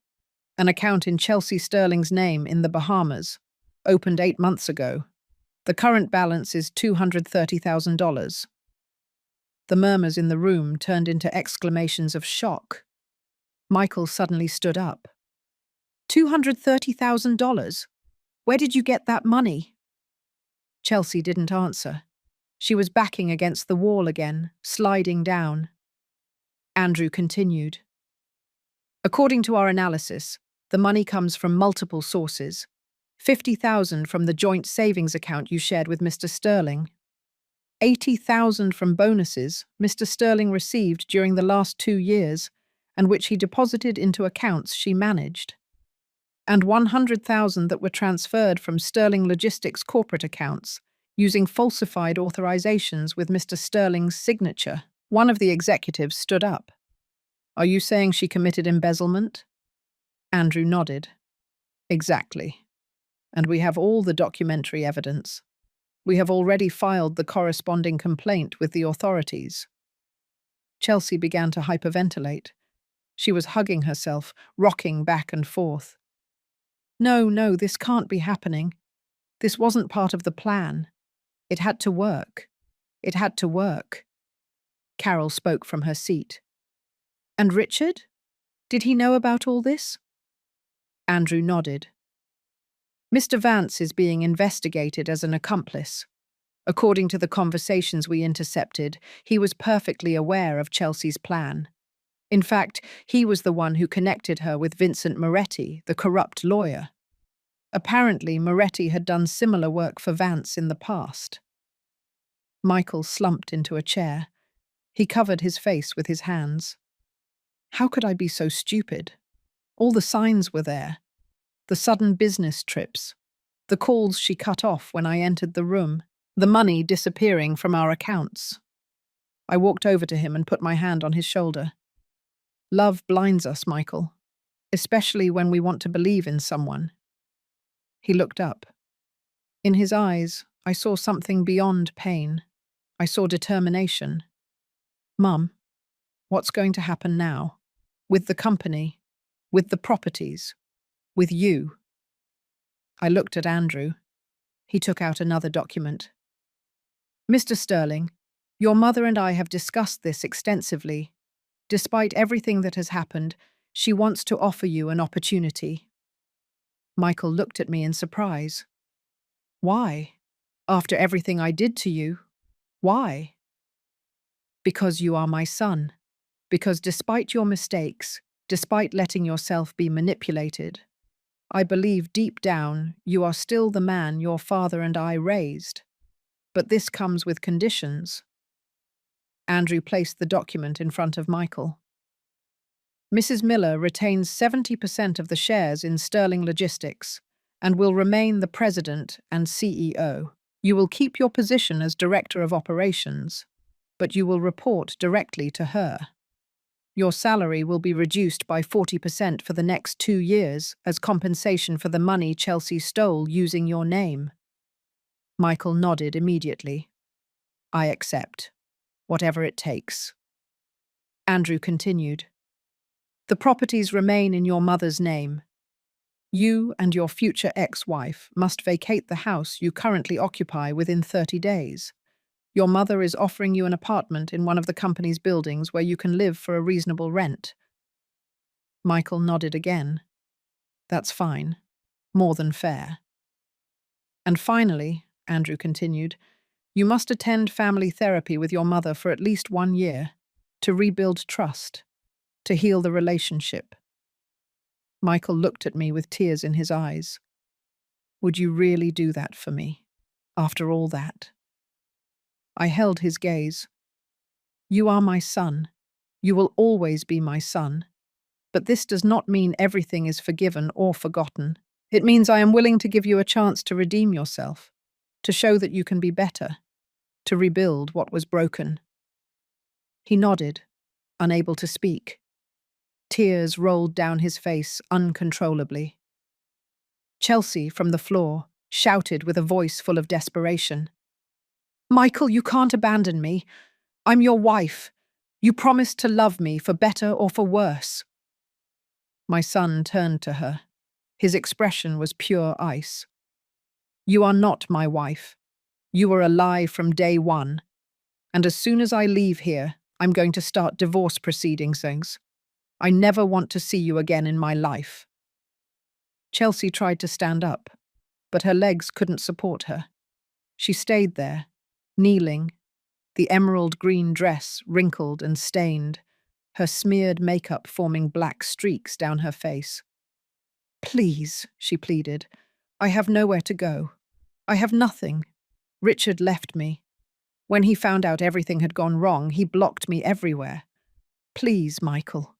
An account in Chelsea Sterling's name in the Bahamas, opened 8 months ago. The current balance is $230,000. The murmurs in the room turned into exclamations of shock. Michael suddenly stood up. $230,000? Where did you get that money?" Chelsea didn't answer. She was backing against the wall again, sliding down. Andrew continued. "According to our analysis, the money comes from multiple sources. $50,000 from the joint savings account you shared with Mr. Sterling. $80,000 from bonuses Mr. Sterling received during the last 2 years and which he deposited into accounts she managed. And $100,000 that were transferred from Sterling Logistics corporate accounts using falsified authorizations with Mr. Sterling's signature." One of the executives stood up. "Are you saying she committed embezzlement?" Andrew nodded. "Exactly. And we have all the documentary evidence. We have already filed the corresponding complaint with the authorities." Chelsea began to hyperventilate. She was hugging herself, rocking back and forth. No, no, this can't be happening. This wasn't part of the plan. It had to work. It had to work. Carol spoke from her seat. And Richard? Did he know about all this? Andrew nodded. Mr. Vance is being investigated as an accomplice. According to the conversations we intercepted, he was perfectly aware of Chelsea's plan. In fact, he was the one who connected her with Vincent Moretti, the corrupt lawyer. Apparently, Moretti had done similar work for Vance in the past. Michael slumped into a chair. He covered his face with his hands. How could I be so stupid? All the signs were there. The sudden business trips. The calls she cut off when I entered the room. The money disappearing from our accounts. I walked over to him and put my hand on his shoulder. Love blinds us, Michael, especially when we want to believe in someone. He looked up. In his eyes, I saw something beyond pain. I saw determination. Mum, what's going to happen now? With the company, with the properties, with you. I looked at Andrew. He took out another document. Mr. Sterling, your mother and I have discussed this extensively. Despite everything that has happened, she wants to offer you an opportunity. Michael looked at me in surprise. Why? After everything I did to you, why? Because you are my son. Because despite your mistakes, despite letting yourself be manipulated, I believe deep down you are still the man your father and I raised. But this comes with conditions. Andrew placed the document in front of Michael. Mrs. Miller retains 70% of the shares in Sterling Logistics and will remain the president and CEO. You will keep your position as director of operations, but you will report directly to her. Your salary will be reduced by 40% for the next 2 years as compensation for the money Chelsea stole using your name. Michael nodded immediately. I accept. Whatever it takes. Andrew continued. The properties remain in your mother's name. You and your future ex-wife must vacate the house you currently occupy within 30 days. Your mother is offering you an apartment in one of the company's buildings where you can live for a reasonable rent. Michael nodded again. That's fine. More than fair. And finally, Andrew continued, you must attend family therapy with your mother for at least 1 year to rebuild trust, to heal the relationship. Michael looked at me with tears in his eyes. Would you really do that for me, after all that? I held his gaze. You are my son. You will always be my son. But this does not mean everything is forgiven or forgotten. It means I am willing to give you a chance to redeem yourself, to show that you can be better, to rebuild what was broken. He nodded, unable to speak. Tears rolled down his face uncontrollably. Chelsea, from the floor, shouted with a voice full of desperation. Michael, you can't abandon me. I'm your wife. You promised to love me for better or for worse. My son turned to her. His expression was pure ice. You are not my wife. You were a lie from day one. And as soon as I leave here, I'm going to start divorce proceedings. I never want to see you again in my life. Chelsea tried to stand up, but her legs couldn't support her. She stayed there, kneeling, the emerald green dress wrinkled and stained, her smeared makeup forming black streaks down her face. Please, she pleaded, I have nowhere to go. I have nothing. Richard left me. When he found out everything had gone wrong, he blocked me everywhere. Please, Michael.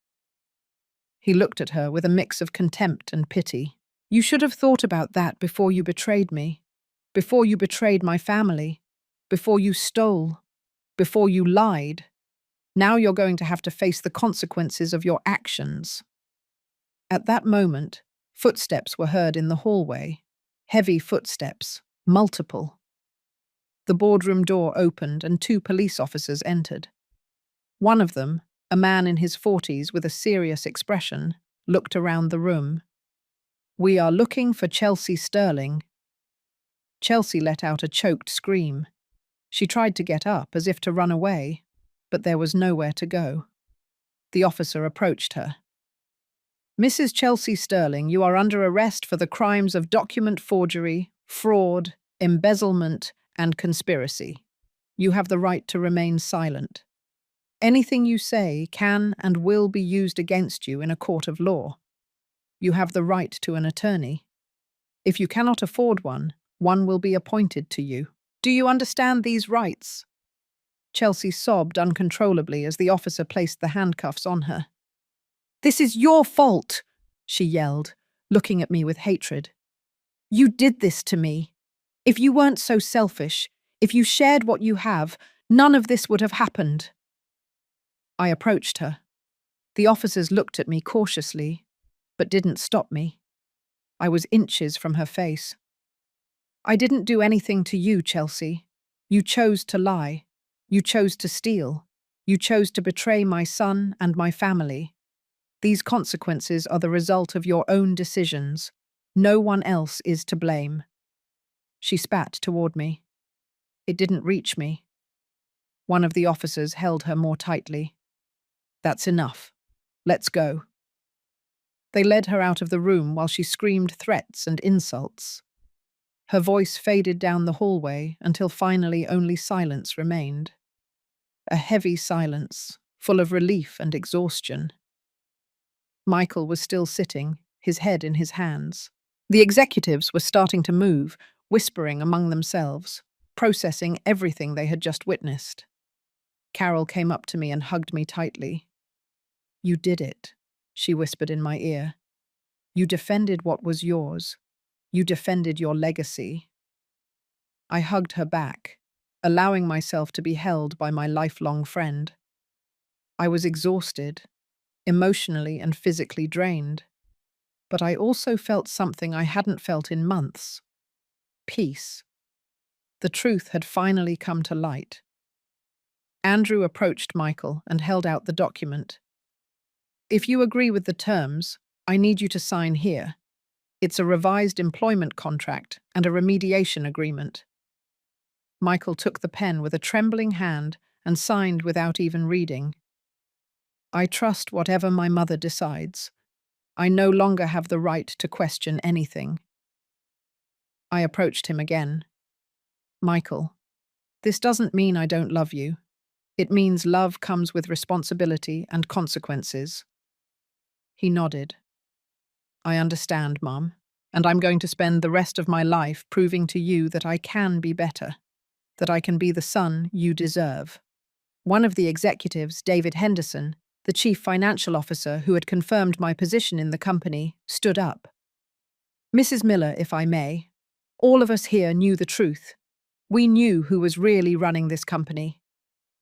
He looked at her with a mix of contempt and pity. You should have thought about that before you betrayed me, before you betrayed my family, before you stole, before you lied. Now you're going to have to face the consequences of your actions. At that moment, footsteps were heard in the hallway. Heavy footsteps, multiple. The boardroom door opened and 2 police officers entered. One of them, a man in his 40s with a serious expression, looked around the room. "We are looking for Chelsea Sterling." Chelsea let out a choked scream. She tried to get up as if to run away, but there was nowhere to go. The officer approached her. "Mrs. Chelsea Sterling, you are under arrest for the crimes of document forgery, fraud, embezzlement, and conspiracy. You have the right to remain silent. Anything you say can and will be used against you in a court of law. You have the right to an attorney. If you cannot afford one, one will be appointed to you. Do you understand these rights?" Chelsea sobbed uncontrollably as the officer placed the handcuffs on her. "This is your fault," she yelled, looking at me with hatred. "You did this to me. If you weren't so selfish, if you shared what you have, none of this would have happened." I approached her. The officers looked at me cautiously, but didn't stop me. I was inches from her face. "I didn't do anything to you, Chelsea. You chose to lie. You chose to steal. You chose to betray my son and my family. These consequences are the result of your own decisions. No one else is to blame." She spat toward me. It didn't reach me. One of the officers held her more tightly. "That's enough. Let's go." They led her out of the room while she screamed threats and insults. Her voice faded down the hallway until finally only silence remained. A heavy silence, full of relief and exhaustion. Michael was still sitting, his head in his hands. The executives were starting to move, whispering among themselves, processing everything they had just witnessed. Carol came up to me and hugged me tightly. "You did it," she whispered in my ear. "You defended what was yours. You defended your legacy." I hugged her back, allowing myself to be held by my lifelong friend. I was exhausted, emotionally and physically drained, but I also felt something I hadn't felt in months: peace. The truth had finally come to light. Andrew approached Michael and held out the document. "If you agree with the terms, I need you to sign here. It's a revised employment contract and a remediation agreement." Michael took the pen with a trembling hand and signed without even reading. "I trust whatever my mother decides. I no longer have the right to question anything." I approached him again. "Michael, this doesn't mean I don't love you. It means love comes with responsibility and consequences." He nodded. "I understand, Mum, and I'm going to spend the rest of my life proving to you that I can be better, that I can be the son you deserve." One of the executives, David Henderson, the chief financial officer who had confirmed my position in the company, stood up. "Mrs. Miller, if I may, all of us here knew the truth. We knew who was really running this company.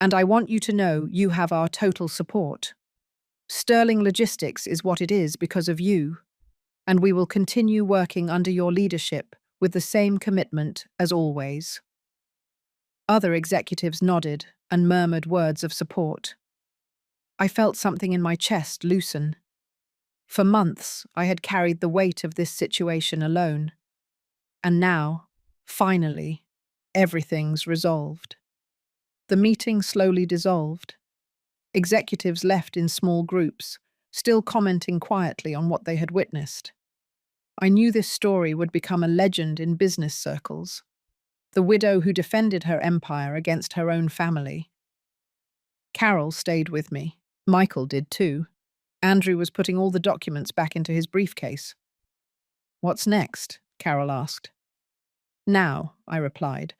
And I want you to know you have our total support. Sterling Logistics is what it is because of you, and we will continue working under your leadership with the same commitment as always." Other executives nodded and murmured words of support. I felt something in my chest loosen. For months, I had carried the weight of this situation alone. And now, finally, everything's resolved. The meeting slowly dissolved. Executives left in small groups, still commenting quietly on what they had witnessed. I knew this story would become a legend in business circles. The widow who defended her empire against her own family. Carol stayed with me. Michael did too. Andrew was putting all the documents back into his briefcase. "What's next?" Carol asked. "Now," I replied.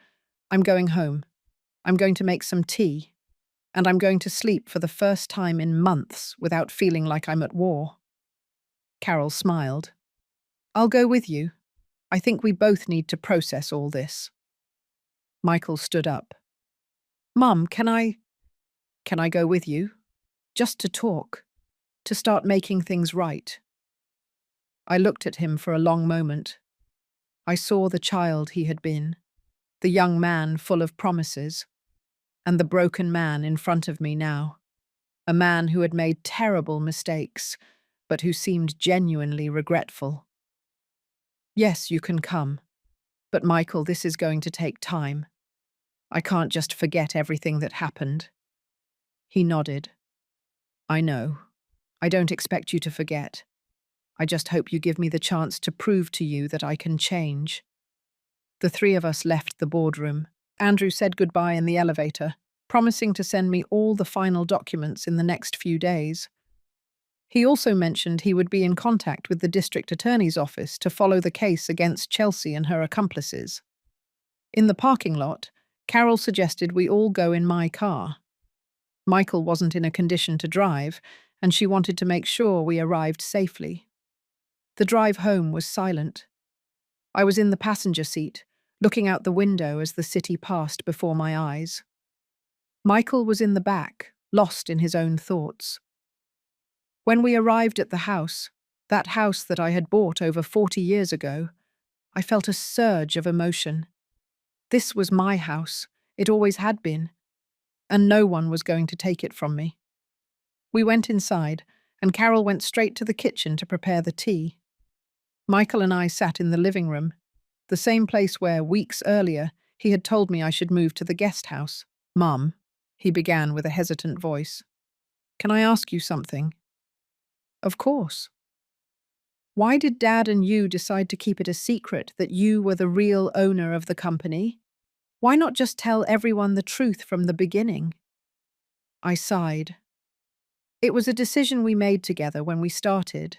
"I'm going home. I'm going to make some tea. And I'm going to sleep for the first time in months without feeling like I'm at war." Carol smiled. "I'll go with you. I think we both need to process all this." Michael stood up. "Mum, can I go with you? Just to talk, to start making things right." I looked at him for a long moment. I saw the child he had been, the young man full of promises, and the broken man in front of me now. a man who had made terrible mistakes, but who seemed genuinely regretful. Yes, you can come. But Michael, this is going to take time. I can't just forget everything that happened. He nodded. I know. I don't expect you to forget. I just hope you give me the chance to prove to you that I can change. The three of us left the boardroom. Andrew said goodbye in the elevator, promising to send me all the final documents in the next few days. He also mentioned he would be in contact with the district attorney's office to follow the case against Chelsea and her accomplices. In the parking lot, Carol suggested we all go in my car. Michael wasn't in a condition to drive, and she wanted to make sure we arrived safely. The drive home was silent. I was in the passenger seat, looking out the window as the city passed before my eyes. Michael was in the back, lost in his own thoughts. When we arrived at the house, that house that I had bought over 40 years ago, I felt a surge of emotion. This was my house, it always had been, and no one was going to take it from me. We went inside, and Carol went straight to the kitchen to prepare the tea. Michael and I sat in the living room, the same place where, weeks earlier, he had told me I should move to the guest house. Mum, he began with a hesitant voice, can I ask you something? Of course. Why did Dad and you decide to keep it a secret that you were the real owner of the company? Why not just tell everyone the truth from the beginning? I sighed. It was a decision we made together when we started.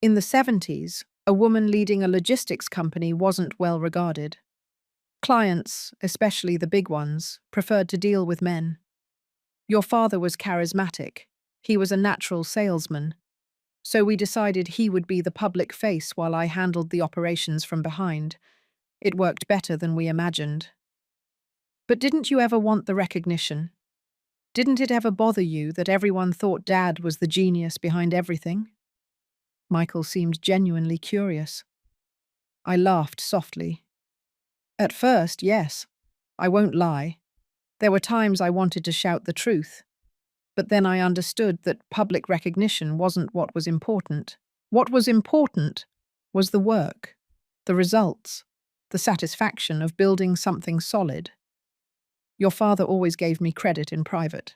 In the 70s, a woman leading a logistics company wasn't well regarded. Clients, especially the big ones, preferred to deal with men. Your father was charismatic. He was a natural salesman. So we decided he would be the public face while I handled the operations from behind. It worked better than we imagined. But didn't you ever want the recognition? Didn't it ever bother you that everyone thought Dad was the genius behind everything? Michael seemed genuinely curious. I laughed softly. At first, yes. I won't lie. There were times I wanted to shout the truth. But then I understood that public recognition wasn't what was important. What was important was the work, the results, the satisfaction of building something solid. Your father always gave me credit in private.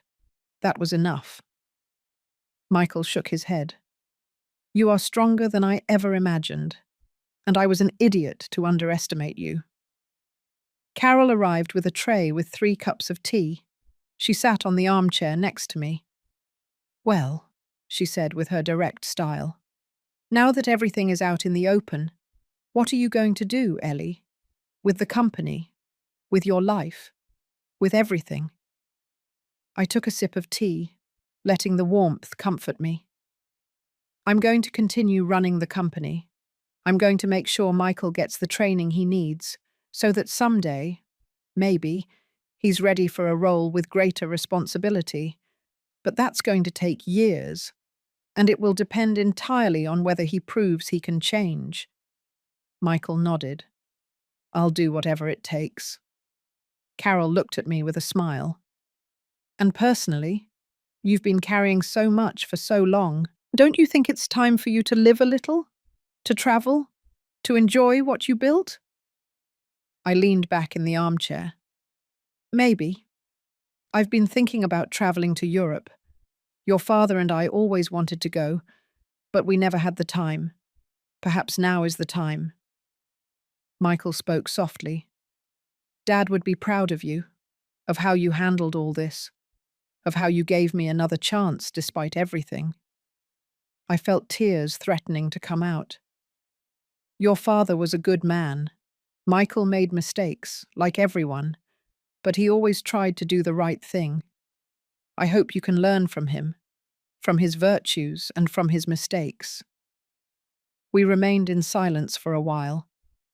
That was enough. Michael shook his head. You are stronger than I ever imagined, and I was an idiot to underestimate you. Carol arrived with a tray with 3 cups of tea. She sat on the armchair next to me. Well, she said with her direct style, now that everything is out in the open, what are you going to do, Ellie? With the company? With your life? With everything? I took a sip of tea, letting the warmth comfort me. I'm going to continue running the company. I'm going to make sure Michael gets the training he needs, so that someday, maybe, he's ready for a role with greater responsibility. But that's going to take years, and it will depend entirely on whether he proves he can change. Michael nodded. I'll do whatever it takes. Carol looked at me with a smile. And personally, you've been carrying so much for so long. Don't you think it's time for you to live a little? To travel? To enjoy what you built? I leaned back in the armchair. Maybe. I've been thinking about traveling to Europe. Your father and I always wanted to go, but we never had the time. Perhaps now is the time. Michael spoke softly. Dad would be proud of you, of how you handled all this, of how you gave me another chance despite everything. I felt tears threatening to come out. Your father was a good man. Michael made mistakes, like everyone, but he always tried to do the right thing. I hope you can learn from him, from his virtues and from his mistakes. We remained in silence for a while,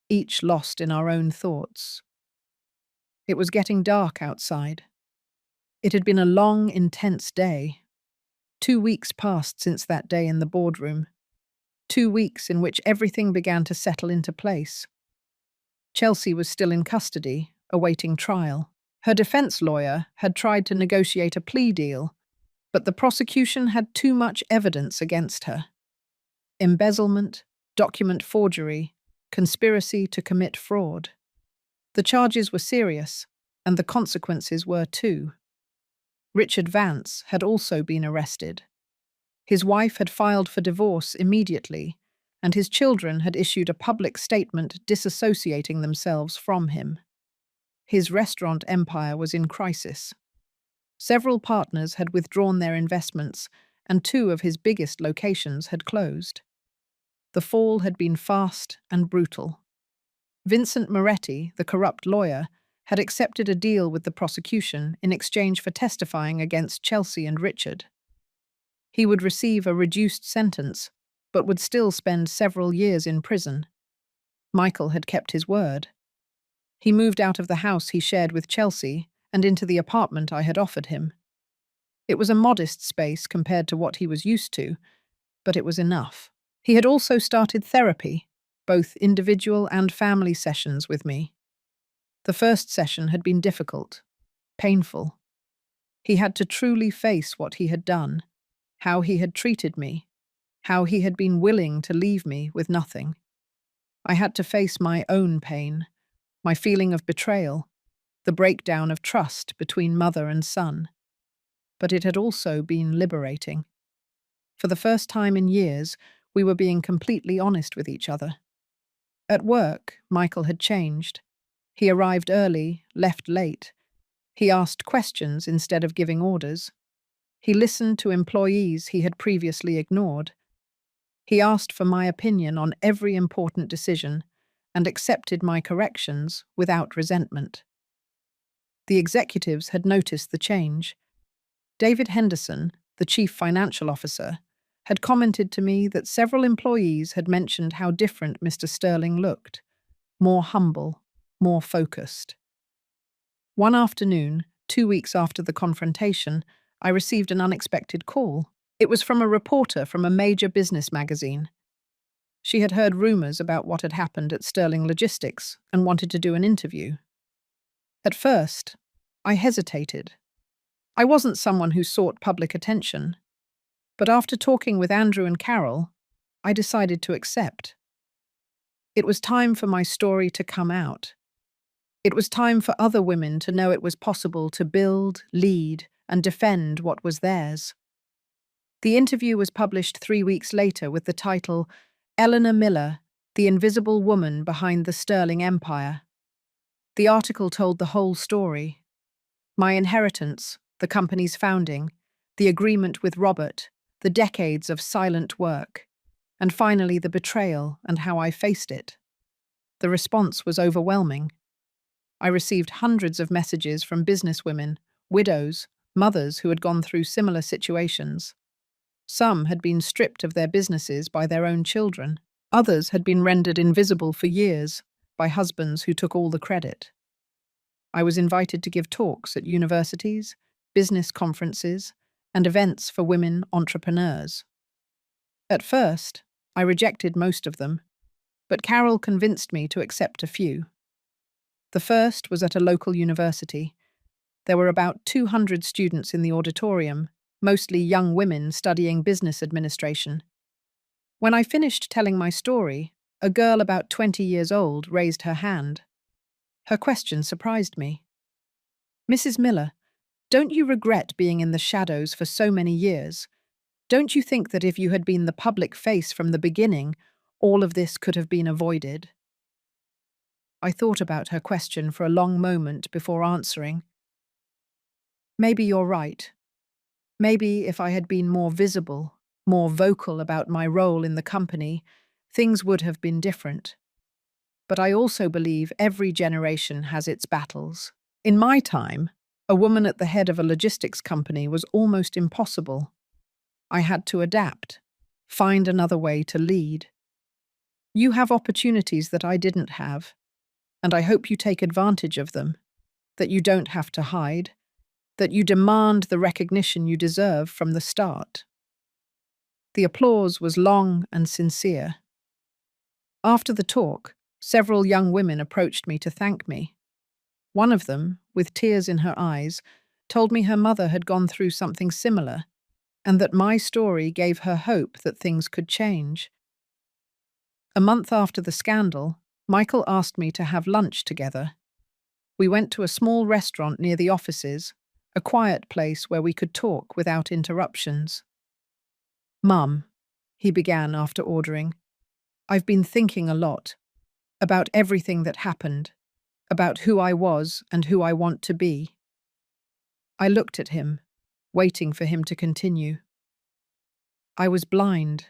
each lost in our own thoughts. It was getting dark outside. It had been a long, intense day. 2 weeks passed since that day in the boardroom. 2 weeks in which everything began to settle into place. Chelsea was still in custody, awaiting trial. Her defense lawyer had tried to negotiate a plea deal, But the prosecution had too much evidence against her: embezzlement, document forgery, conspiracy to commit fraud. The charges were serious, and the consequences were too. Richard Vance had also been arrested. His wife had filed for divorce immediately, and his children had issued a public statement disassociating themselves from him. His restaurant empire was in crisis. Several partners had withdrawn their investments, and 2 of his biggest locations had closed. The fall had been fast and brutal. Vincent Moretti, the corrupt lawyer, had accepted a deal with the prosecution in exchange for testifying against Chelsea and Richard. He would receive a reduced sentence, but would still spend several years in prison. Michael had kept his word. He moved out of the house he shared with Chelsea and into the apartment I had offered him. It was a modest space compared to what he was used to, but it was enough. He had also started therapy, both individual and family sessions with me. The first session had been difficult, painful. He had to truly face what he had done, how he had treated me, how he had been willing to leave me with nothing. I had to face my own pain, my feeling of betrayal, the breakdown of trust between mother and son. But it had also been liberating. For the first time in years, we were being completely honest with each other. At work, Michael had changed. He arrived early, left late. He asked questions instead of giving orders. He listened to employees he had previously ignored. He asked for my opinion on every important decision and accepted my corrections without resentment. The executives had noticed the change. David Henderson, the chief financial officer, had commented to me that several employees had mentioned how different Mr. Sterling looked: more humble, more focused. One afternoon, 2 weeks after the confrontation, I received an unexpected call. It was from a reporter from a major business magazine. She had heard rumors about what had happened at Sterling Logistics and wanted to do an interview. At first, I hesitated. I wasn't someone who sought public attention. But after talking with Andrew and Carol, I decided to accept. It was time for my story to come out. It was time for other women to know it was possible to build, lead, and defend what was theirs. The interview was published 3 weeks later with the title Eleanor Miller, the Invisible Woman Behind the Sterling Empire. The article told the whole story: my inheritance, the company's founding, the agreement with Robert, the decades of silent work, and finally the betrayal and how I faced it. The response was overwhelming. I received hundreds of messages from businesswomen, widows, mothers who had gone through similar situations. Some had been stripped of their businesses by their own children. Others had been rendered invisible for years by husbands who took all the credit. I was invited to give talks at universities, business conferences, and events for women entrepreneurs. At first, I rejected most of them, but Carol convinced me to accept a few. The first was at a local university. There were about 200 students in the auditorium, mostly young women studying business administration. When I finished telling my story, a girl about 20 years old raised her hand. Her question surprised me. "Mrs. Miller, don't you regret being in the shadows for so many years? Don't you think that if you had been the public face from the beginning, all of this could have been avoided?" I thought about her question for a long moment before answering. Maybe you're right. Maybe if I had been more visible, more vocal about my role in the company, things would have been different. But I also believe every generation has its battles. In my time, a woman at the head of a logistics company was almost impossible. I had to adapt, find another way to lead. You have opportunities that I didn't have, and I hope you take advantage of them, that you don't have to hide, that you demand the recognition you deserve from the start. The applause was long and sincere. After the talk, several young women approached me to thank me. One of them, with tears in her eyes, told me her mother had gone through something similar and that my story gave her hope that things could change. A month after the scandal, Michael asked me to have lunch together. We went to a small restaurant near the offices, a quiet place where we could talk without interruptions. "Mum," he began after ordering, "I've been thinking a lot about everything that happened, about who I was and who I want to be." I looked at him, waiting for him to continue. I was blinded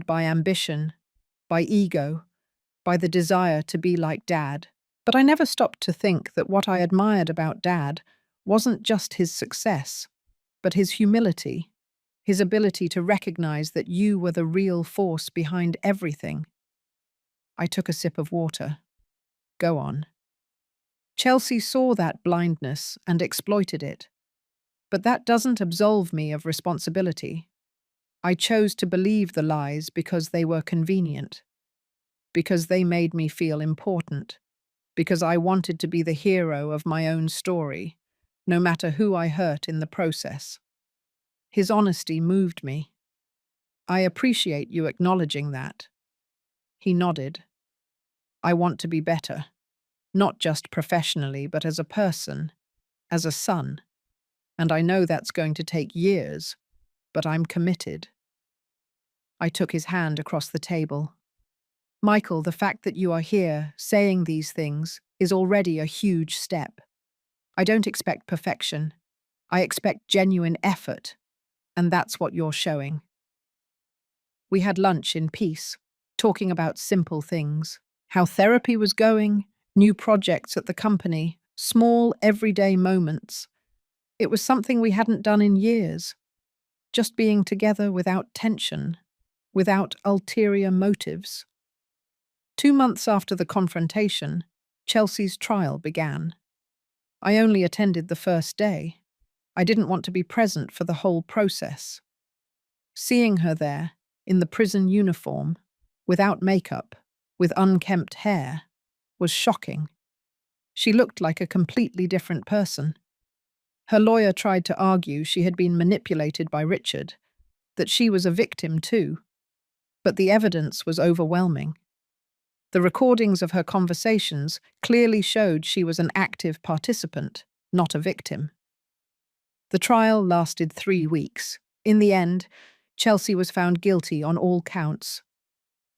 by ambition, by ego, by the desire to be like Dad. But I never stopped to think that what I admired about Dad wasn't just his success, but his humility, his ability to recognize that you were the real force behind everything. I took a sip of water. "Go on." Chelsea saw that blindness and exploited it. But that doesn't absolve me of responsibility. I chose to believe the lies because they were convenient, because they made me feel important, because I wanted to be the hero of my own story, no matter who I hurt in the process. His honesty moved me. "I appreciate you acknowledging that." He nodded. "I want to be better, not just professionally, but as a person, as a son. And I know that's going to take years, but I'm committed." I took his hand across the table. "Michael, the fact that you are here, saying these things, is already a huge step. I don't expect perfection. I expect genuine effort, and that's what you're showing." We had lunch in peace, talking about simple things, how therapy was going, new projects at the company, small, everyday moments. It was something we hadn't done in years, just being together without tension, without ulterior motives. 2 months after the confrontation, Chelsea's trial began. I only attended the first day. I didn't want to be present for the whole process. Seeing her there, in the prison uniform, without makeup, with unkempt hair, was shocking. She looked like a completely different person. Her lawyer tried to argue she had been manipulated by Richard, that she was a victim too, but the evidence was overwhelming. The recordings of her conversations clearly showed she was an active participant, not a victim. The trial lasted 3 weeks. In the end, Chelsea was found guilty on all counts.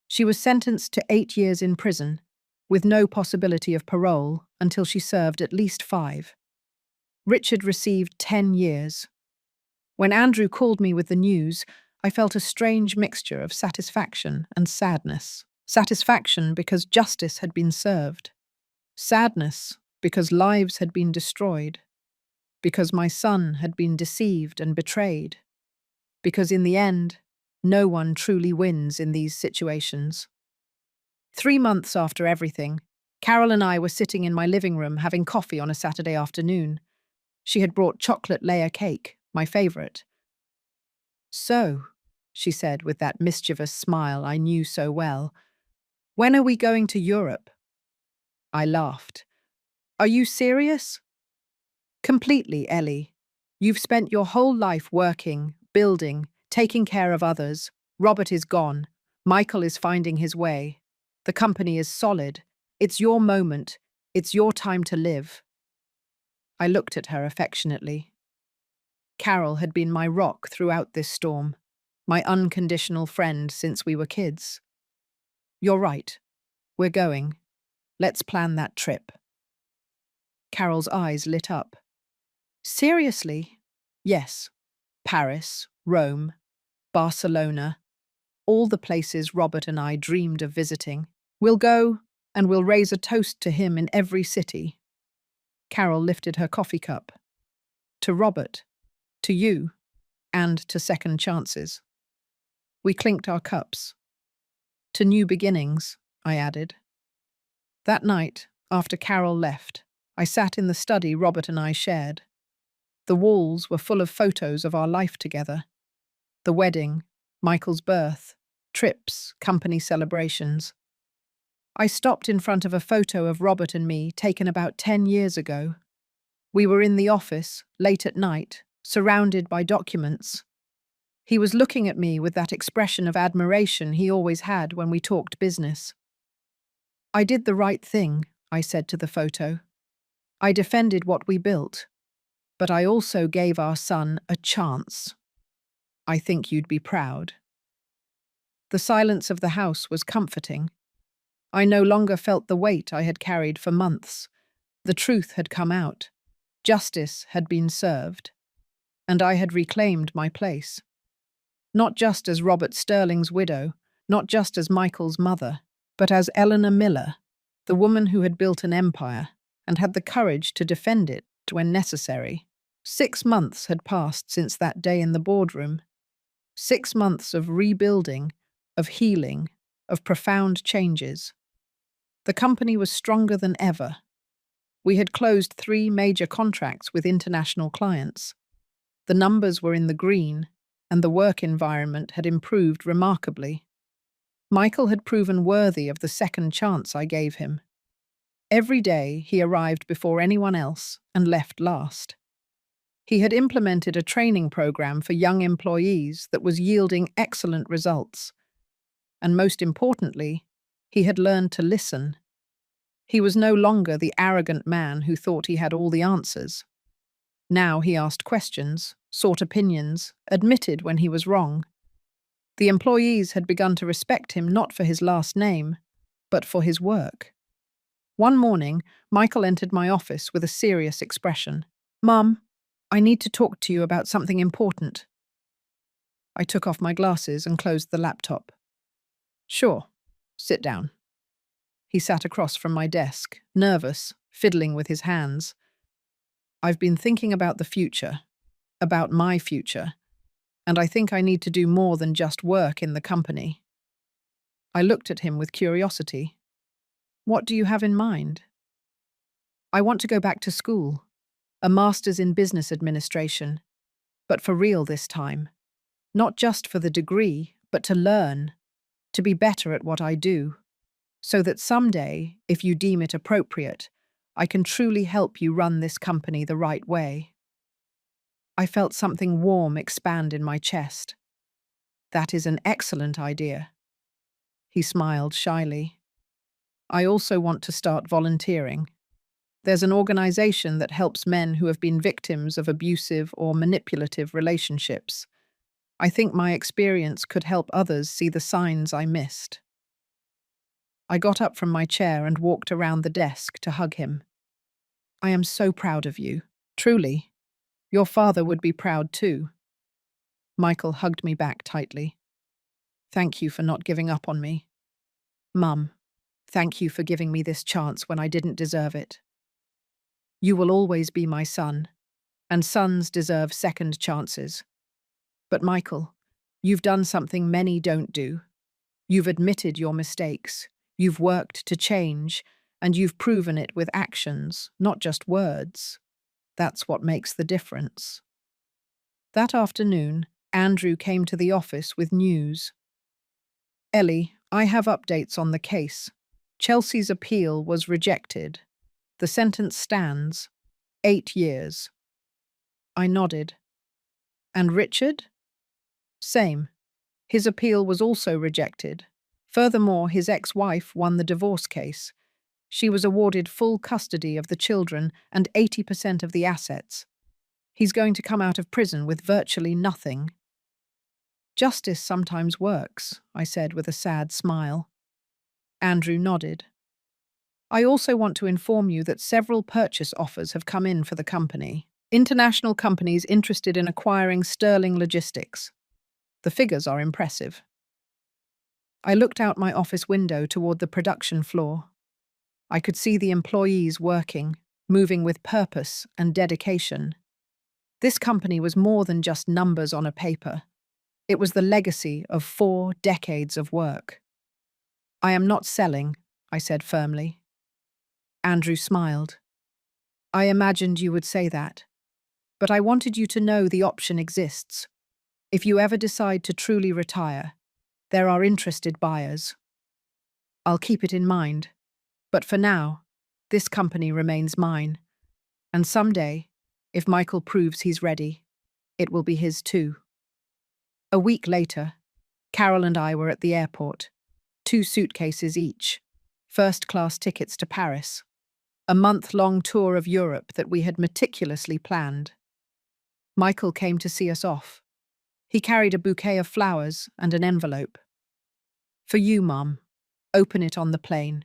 She was sentenced to 8 years in prison, with no possibility of parole until she served at least 5. Richard received 10 years. When Andrew called me with the news, I felt a strange mixture of satisfaction and sadness. Satisfaction because justice had been served. Sadness because lives had been destroyed. Because my son had been deceived and betrayed. Because in the end, no one truly wins in these situations. 3 months after everything, Carol and I were sitting in my living room having coffee on a Saturday afternoon. She had brought chocolate layer cake, my favorite. "So," she said with that mischievous smile I knew so well, "when are we going to Europe?" I laughed. "Are you serious?" "Completely, Ellie. You've spent your whole life working, building, taking care of others. Robert is gone. Michael is finding his way. The company is solid. It's your moment. It's your time to live." I looked at her affectionately. Carol had been my rock throughout this storm, my unconditional friend since we were kids. "You're right. We're going. Let's plan that trip." Carol's eyes lit up. "Seriously?" "Yes. Paris, Rome, Barcelona, all the places Robert and I dreamed of visiting. We'll go, and we'll raise a toast to him in every city." Carol lifted her coffee cup. "To Robert, to you, and to second chances." We clinked our cups. "To new beginnings," I added. That night, after Carol left, I sat in the study Robert and I shared. The walls were full of photos of our life together. The wedding, Michael's birth, trips, company celebrations. I stopped in front of a photo of Robert and me taken about 10 years ago. We were in the office, late at night, surrounded by documents, He was looking at me with that expression of admiration he always had when we talked business. "I did the right thing," I said to the photo. "I defended what we built, but I also gave our son a chance. I think you'd be proud." The silence of the house was comforting. I no longer felt the weight I had carried for months. The truth had come out. Justice had been served. And I had reclaimed my place. Not just as Robert Sterling's widow, not just as Michael's mother, but as Eleanor Miller, the woman who had built an empire and had the courage to defend it when necessary. 6 months had passed since that day in the boardroom. 6 months of rebuilding, of healing, of profound changes. The company was stronger than ever. We had closed 3 major contracts with international clients. The numbers were in the green, and the work environment had improved remarkably. Michael had proven worthy of the second chance I gave him. Every day he arrived before anyone else and left last. He had implemented a training program for young employees that was yielding excellent results. And most importantly, he had learned to listen. He was no longer the arrogant man who thought he had all the answers. Now he asked questions, sought opinions, admitted when he was wrong. The employees had begun to respect him not for his last name, but for his work. One morning, Michael entered my office with a serious expression. "Mum, I need to talk to you about something important." I took off my glasses and closed the laptop. "Sure, sit down." He sat across from my desk, nervous, fiddling with his hands. "I've been thinking about the future, about my future, and I think I need to do more than just work in the company." I looked at him with curiosity. "What do you have in mind?" "I want to go back to school, a master's in business administration, but for real this time. Not just for the degree, but to learn, to be better at what I do, so that someday, if you deem it appropriate, I can truly help you run this company the right way." I felt something warm expand in my chest. "That is an excellent idea." He smiled shyly. "I also want to start volunteering. There's an organization that helps men who have been victims of abusive or manipulative relationships. I think my experience could help others see the signs I missed." I got up from my chair and walked around the desk to hug him. "I am so proud of you, truly. Your father would be proud too." Michael hugged me back tightly. "Thank you for not giving up on me. Mum, thank you for giving me this chance when I didn't deserve it. You will always be my son, and sons deserve second chances. But Michael, you've done something many don't do. You've admitted your mistakes, you've worked to change, and you've proven it with actions, not just words. That's what makes the difference." That afternoon, Andrew came to the office with news. "Ellie, I have updates on the case. Chelsea's appeal was rejected. The sentence stands, 8 years. I nodded. "And Richard?" "Same. His appeal was also rejected. Furthermore, his ex-wife won the divorce case. She was awarded full custody of the children and 80% of the assets. He's going to come out of prison with virtually nothing." "Justice sometimes works," I said with a sad smile. Andrew nodded. "I also want to inform you that several purchase offers have come in for the company. International companies interested in acquiring Sterling Logistics. The figures are impressive." I looked out my office window toward the production floor. I could see the employees working, moving with purpose and dedication. This company was more than just numbers on a paper. It was the legacy of 4 decades of work. "I am not selling," I said firmly. Andrew smiled. "I imagined you would say that. But I wanted you to know the option exists. If you ever decide to truly retire, there are interested buyers. I'll keep it in mind. But for now, this company remains mine. And someday, if Michael proves he's ready, it will be his too." A week later, Carol and I were at the airport, 2 suitcases each, first-class tickets to Paris, a month-long tour of Europe that we had meticulously planned. Michael came to see us off. He carried a bouquet of flowers and an envelope. "For you, Mum. Open it on the plane."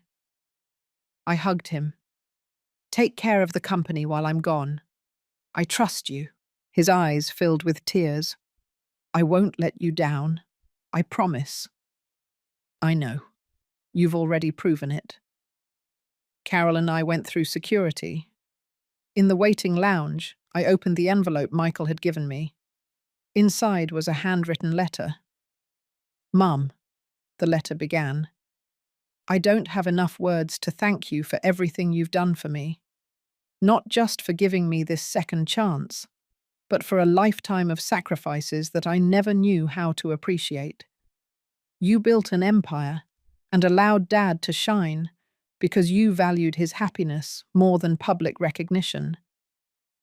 I hugged him. "Take care of the company while I'm gone. I trust you." His eyes filled with tears. "I won't let you down. I promise." "I know. You've already proven it." Carol and I went through security. In the waiting lounge, I opened the envelope Michael had given me. Inside was a handwritten letter. "Mum," the letter began, "I don't have enough words to thank you for everything you've done for me. Not just for giving me this second chance, but for a lifetime of sacrifices that I never knew how to appreciate. You built an empire and allowed Dad to shine because you valued his happiness more than public recognition.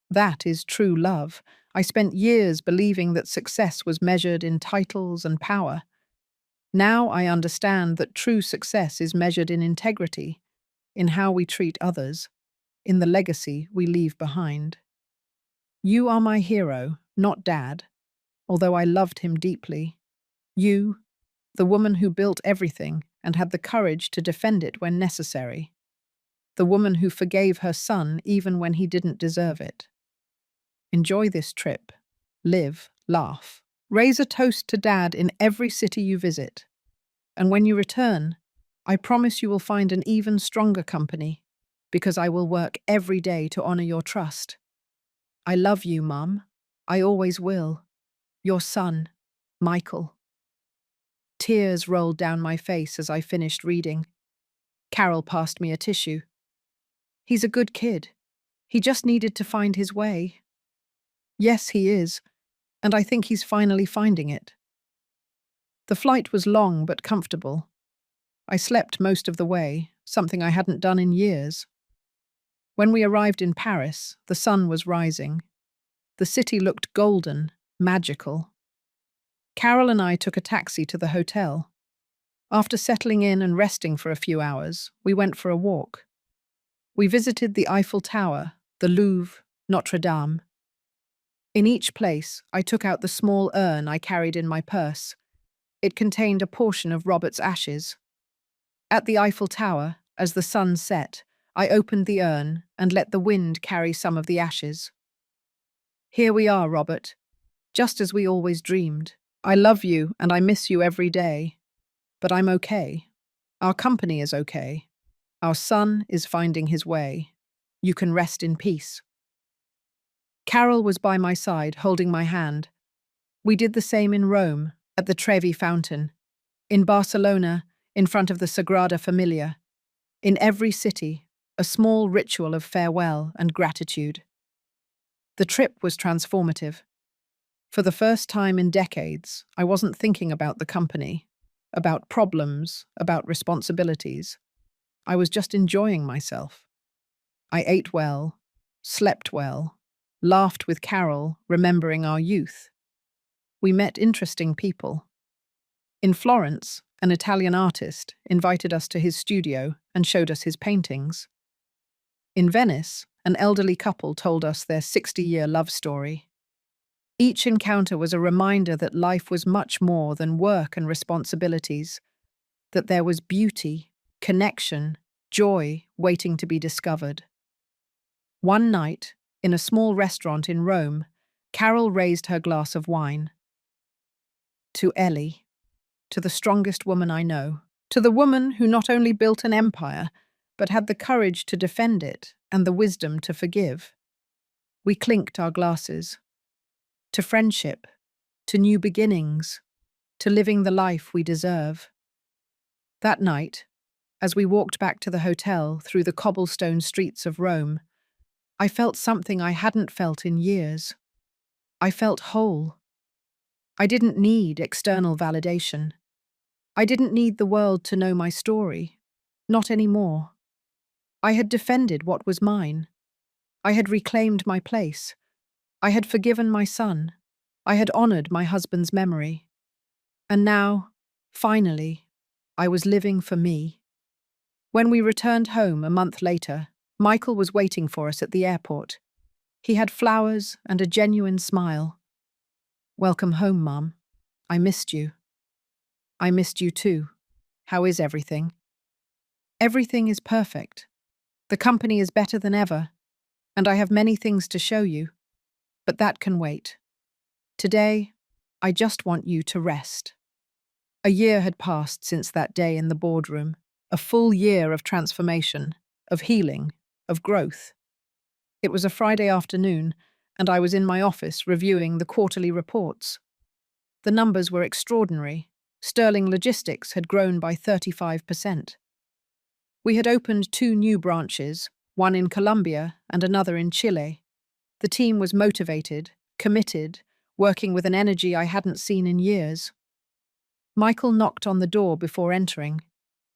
That is true love. I spent years believing that success was measured in titles and power. Now I understand that true success is measured in integrity, in how we treat others, in the legacy we leave behind. You are my hero, not Dad, although I loved him deeply. You, the woman who built everything and had the courage to defend it when necessary. The woman who forgave her son even when he didn't deserve it. Enjoy this trip. Live, laugh. Raise a toast to Dad in every city you visit. And when you return, I promise you will find an even stronger company, because I will work every day to honor your trust. I love you, Mum. I always will. Your son, Michael." Tears rolled down my face as I finished reading. Carol passed me a tissue. "He's a good kid. He just needed to find his way." Yes, he is, and I think he's finally finding it. The flight was long but comfortable. I slept most of the way, something I hadn't done in years. When we arrived in Paris, the sun was rising. The city looked golden, magical. Carol and I took a taxi to the hotel. After settling in and resting for a few hours, we went for a walk. We visited the Eiffel Tower, the Louvre, Notre Dame. In each place, I took out the small urn I carried in my purse. It contained a portion of Robert's ashes. At the Eiffel Tower, as the sun set, I opened the urn and let the wind carry some of the ashes. "Here we are, Robert, just as we always dreamed. I love you and I miss you every day. But I'm okay. Our company is okay. Our son is finding his way. You can rest in peace." Carol was by my side, holding my hand. We did the same in Rome, at the Trevi Fountain, in Barcelona, in front of the Sagrada Familia. In every city, a small ritual of farewell and gratitude. The trip was transformative. For the first time in decades, I wasn't thinking about the company, about problems, about responsibilities. I was just enjoying myself. I ate well, slept well, laughed with Carol, remembering our youth. We met interesting people. In Florence, an Italian artist invited us to his studio and showed us his paintings. In Venice, an elderly couple told us their 60-year love story. Each encounter was a reminder that life was much more than work and responsibilities, that there was beauty, connection, joy waiting to be discovered. One night, in a small restaurant in Rome, Carol raised her glass of wine. "To Ellie, to the strongest woman I know, to the woman who not only built an empire, but had the courage to defend it and the wisdom to forgive." We clinked our glasses. To friendship, to new beginnings, to living the life we deserve. That night, as we walked back to the hotel through the cobblestone streets of Rome, I felt something I hadn't felt in years. I felt whole. I didn't need external validation. I didn't need the world to know my story. Not anymore. I had defended what was mine. I had reclaimed my place. I had forgiven my son. I had honored my husband's memory. And now, finally, I was living for me. When we returned home a month later, Michael was waiting for us at the airport. He had flowers and a genuine smile. "Welcome home, Mum. I missed you." "I missed you too. How is everything?" "Everything is perfect. The company is better than ever, and I have many things to show you. But that can wait. Today, I just want you to rest." A year had passed since that day in the boardroom, a full year of transformation, of healing, of growth. It was a Friday afternoon, and I was in my office reviewing the quarterly reports. The numbers were extraordinary. Sterling Logistics had grown by 35%. We had opened 2 new branches, one in Colombia and another in Chile. The team was motivated, committed, working with an energy I hadn't seen in years. Michael knocked on the door before entering.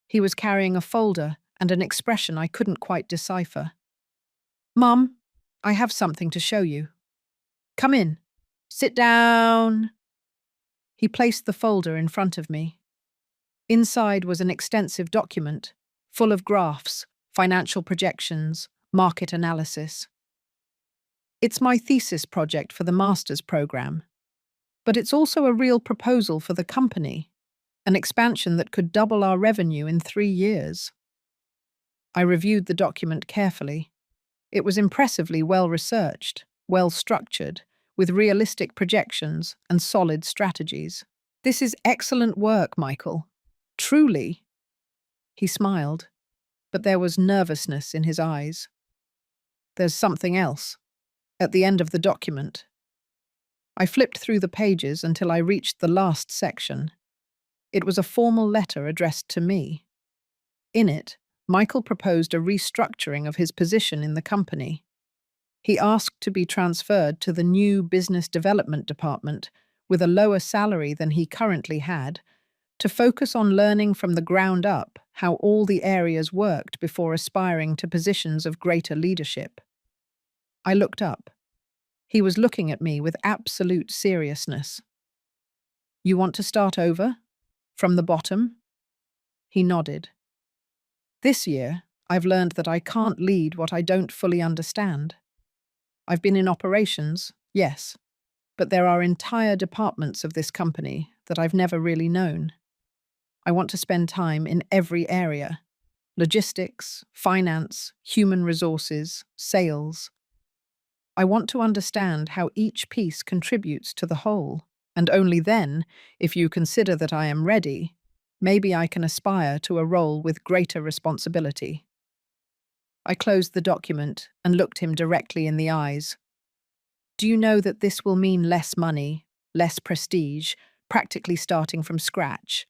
He was carrying a folder and an expression I couldn't quite decipher. "Mum, I have something to show you." "Come in. Sit down." He placed the folder in front of me. Inside was an extensive document, full of graphs, financial projections, market analysis. "It's my thesis project for the master's program. But it's also a real proposal for the company, an expansion that could double our revenue in 3 years." I reviewed the document carefully. It was impressively well-researched, well-structured, with realistic projections and solid strategies. "This is excellent work, Michael. Truly." He smiled, but there was nervousness in his eyes. "There's something else." At the end of the document, I flipped through the pages until I reached the last section. It was a formal letter addressed to me. In it, Michael proposed a restructuring of his position in the company. He asked to be transferred to the new business development department with a lower salary than he currently had, to focus on learning from the ground up how all the areas worked before aspiring to positions of greater leadership. I looked up. He was looking at me with absolute seriousness. "You want to start over? From the bottom?" He nodded. "This year, I've learned that I can't lead what I don't fully understand. I've been in operations, yes, but there are entire departments of this company that I've never really known. I want to spend time in every area: logistics, finance, human resources, sales. I want to understand how each piece contributes to the whole, and only then, if you consider that I am ready, maybe I can aspire to a role with greater responsibility." I closed the document and looked him directly in the eyes. "Do you know that this will mean less money, less prestige, practically starting from scratch?"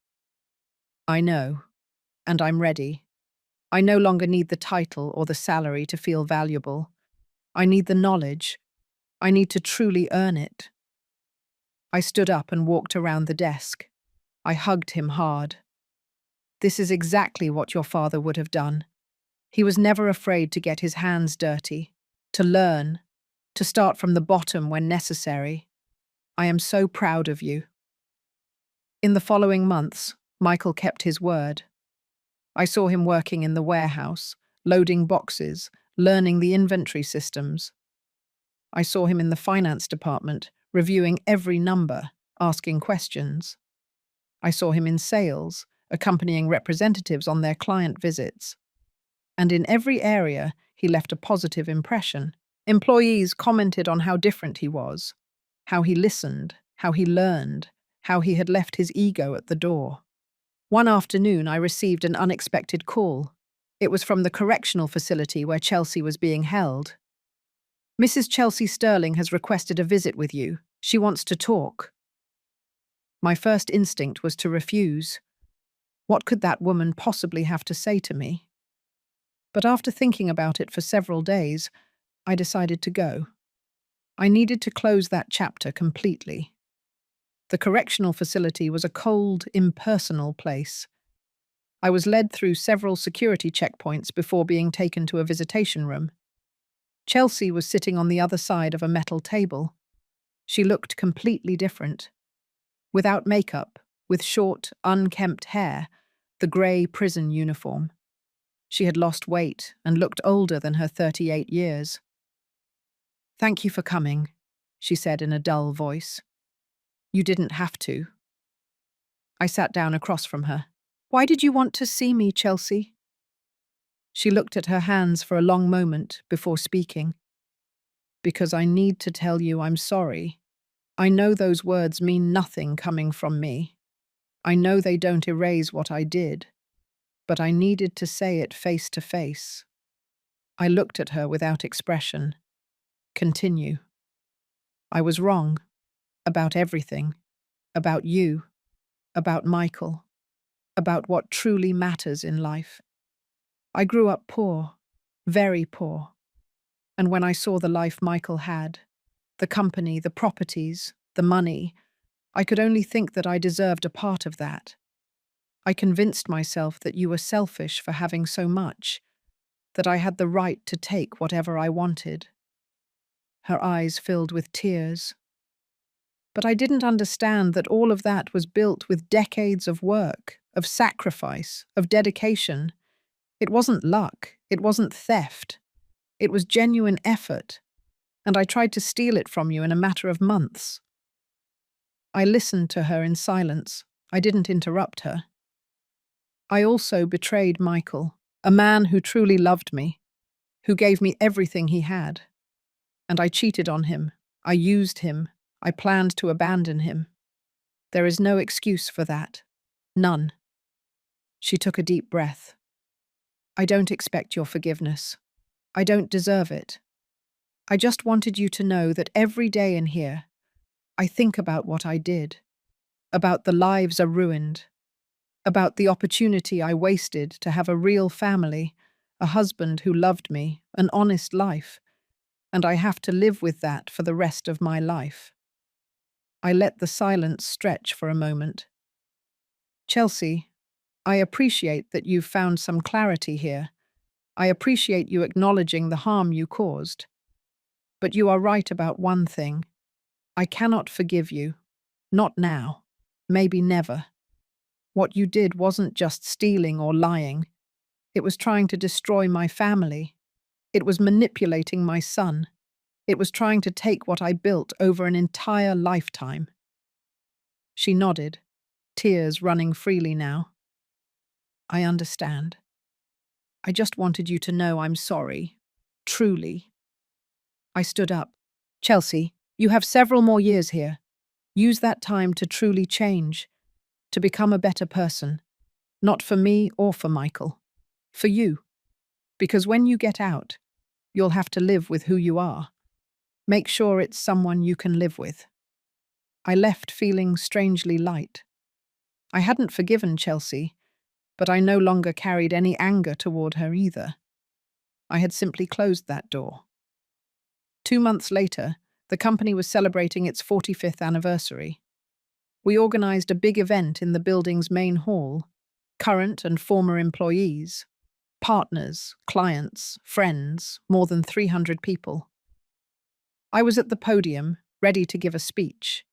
"I know, and I'm ready. I no longer need the title or the salary to feel valuable. I need the knowledge. I need to truly earn it." I stood up and walked around the desk. I hugged him hard. "This is exactly what your father would have done. He was never afraid to get his hands dirty, to learn, to start from the bottom when necessary. I am so proud of you." In the following months, Michael kept his word. I saw him working in the warehouse, loading boxes, learning the inventory systems. I saw him in the finance department, reviewing every number, asking questions. I saw him in sales, accompanying representatives on their client visits. And in every area, he left a positive impression. Employees commented on how different he was, how he listened, how he learned, how he had left his ego at the door. One afternoon, I received an unexpected call. It was from the correctional facility where Chelsea was being held. "Mrs. Chelsea Sterling has requested a visit with you. She wants to talk." My first instinct was to refuse. What could that woman possibly have to say to me? But after thinking about it for several days, I decided to go. I needed to close that chapter completely. The correctional facility was a cold, impersonal place. I was led through several security checkpoints before being taken to a visitation room. Chelsea was sitting on the other side of a metal table. She looked completely different. Without makeup, with short, unkempt hair, the grey prison uniform. She had lost weight and looked older than her 38 years. "Thank you for coming," she said in a dull voice. "You didn't have to." I sat down across from her. "Why did you want to see me, Chelsea?" She looked at her hands for a long moment before speaking. "Because I need to tell you I'm sorry. I know those words mean nothing coming from me. I know they don't erase what I did, but I needed to say it face to face." I looked at her without expression. "Continue." "I was wrong. About everything. About you. About Michael. About what truly matters in life. I grew up poor. Very poor. And when I saw the life Michael had, the company, the properties, the money, I could only think that I deserved a part of that. I convinced myself that you were selfish for having so much, that I had the right to take whatever I wanted." Her eyes filled with tears. "But I didn't understand that all of that was built with decades of work, of sacrifice, of dedication. It wasn't luck, it wasn't theft. It was genuine effort, and I tried to steal it from you in a matter of months." I listened to her in silence. I didn't interrupt her. "I also betrayed Michael, a man who truly loved me, who gave me everything he had. And I cheated on him. I used him. I planned to abandon him. There is no excuse for that. None." She took a deep breath. "I don't expect your forgiveness. I don't deserve it. I just wanted you to know that every day in here, I think about what I did, about the lives I ruined, about the opportunity I wasted to have a real family, a husband who loved me, an honest life, and I have to live with that for the rest of my life." I let the silence stretch for a moment. "Chelsea, I appreciate that you've found some clarity here. I appreciate you acknowledging the harm you caused. But you are right about one thing. I cannot forgive you. Not now. Maybe never. What you did wasn't just stealing or lying. It was trying to destroy my family. It was manipulating my son. It was trying to take what I built over an entire lifetime." She nodded, tears running freely now. "I understand. I just wanted you to know I'm sorry. Truly." I stood up. "Chelsea, you have several more years here. Use that time to truly change, to become a better person. Not for me or for Michael. For you. Because when you get out, you'll have to live with who you are. Make sure it's someone you can live with." I left feeling strangely light. I hadn't forgiven Chelsea, but I no longer carried any anger toward her either. I had simply closed that door. 2 months later, the company was celebrating its 45th anniversary. We organized a big event in the building's main hall. Current and former employees, partners, clients, friends, more than 300 people. I was at the podium, ready to give a speech.